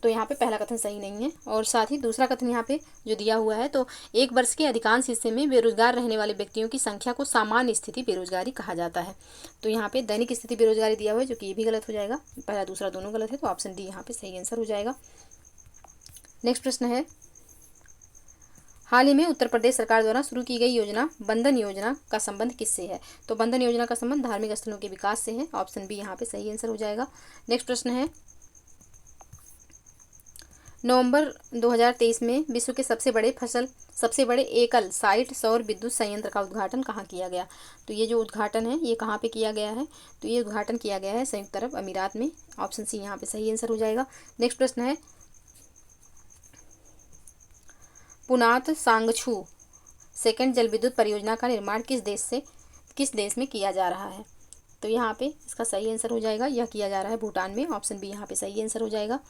तो यहाँ पे पहला कथन सही नहीं है, और साथ ही दूसरा कथन यहाँ पे जो दिया हुआ है, तो एक वर्ष के अधिकांश हिस्से में बेरोजगार रहने वाले व्यक्तियों की संख्या को सामान्य स्थिति बेरोजगारी कहा जाता है। तो यहाँ पे दैनिक स्थिति बेरोजगारी दिया हुआ है, जो कि ये भी गलत हो जाएगा, पहला दूसरा दोनों गलत है, तो ऑप्शन डी यहाँ पे सही आंसर हो जाएगा। नेक्स्ट प्रश्न है, हाल ही में उत्तर प्रदेश सरकार द्वारा शुरू की गई योजना बंधन योजना का संबंध किससे है? तो बंधन योजना का संबंध धार्मिक स्थलों के विकास से है। ऑप्शन बी यहाँ पे सही आंसर हो जाएगा। नेक्स्ट प्रश्न है, नवंबर 2023 में विश्व के सबसे बड़े एकल साइट सौर विद्युत संयंत्र का उद्घाटन कहाँ किया गया? तो ये जो उद्घाटन है ये कहाँ पे किया गया है? तो ये उद्घाटन किया गया है संयुक्त अरब अमीरात में। ऑप्शन सी यहाँ पे सही आंसर हो जाएगा। नेक्स्ट प्रश्न है, पुनात सांगछू सेकंड जल विद्युत परियोजना का निर्माण किस देश में किया जा रहा है? तो यहाँ पे इसका सही आंसर हो जाएगा, यह किया जा रहा है भूटान में। ऑप्शन बी यहाँ पे सही आंसर हो जाएगा।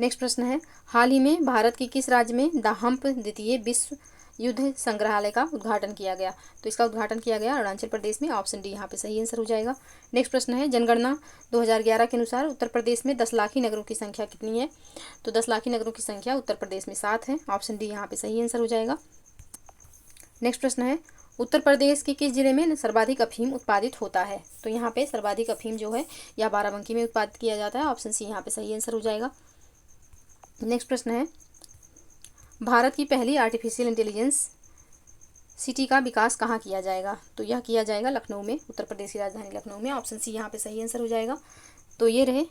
नेक्स्ट प्रश्न है, हाल ही में भारत की किस राज्य में द हम्प द्वितीय विश्व युद्ध संग्रहालय का उद्घाटन किया गया? तो इसका उद्घाटन किया गया अरुणाचल प्रदेश में। ऑप्शन डी यहाँ पे सही आंसर हो जाएगा। नेक्स्ट प्रश्न है, जनगणना 2011 के अनुसार उत्तर प्रदेश में 10 लाखी नगरों की संख्या कितनी है? तो 10 लाखी नगरों की संख्या उत्तर प्रदेश में 7 है। ऑप्शन डी यहाँ पे सही आंसर हो जाएगा। नेक्स्ट प्रश्न है, उत्तर प्रदेश के किस जिले में सर्वाधिक अफीम उत्पादित होता है? तो यहाँ पे सर्वाधिक अफीम जो है यह बाराबंकी में उत्पादित किया जाता है। ऑप्शन सी यहाँ पे सही आंसर हो जाएगा। नेक्स्ट प्रश्न है, भारत की पहली आर्टिफिशियल इंटेलिजेंस सिटी का विकास कहाँ किया जाएगा? तो यह किया जाएगा लखनऊ में, उत्तर प्रदेश की राजधानी लखनऊ में। ऑप्शन सी यहाँ पे सही आंसर हो जाएगा। तो ये रहे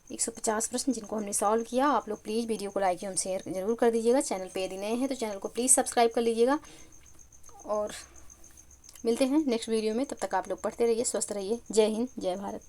150 प्रश्न जिनको हमने सॉल्व किया। आप लोग प्लीज़ वीडियो को लाइक एवं शेयर जरूर कर दीजिएगा। चैनल पे यदि नए हैं तो चैनल को प्लीज़ सब्सक्राइब कर लीजिएगा। और मिलते हैं नेक्स्ट वीडियो में, तब तक आप लोग पढ़ते रहिए, स्वस्थ रहिए। जय हिंद, जय भारत।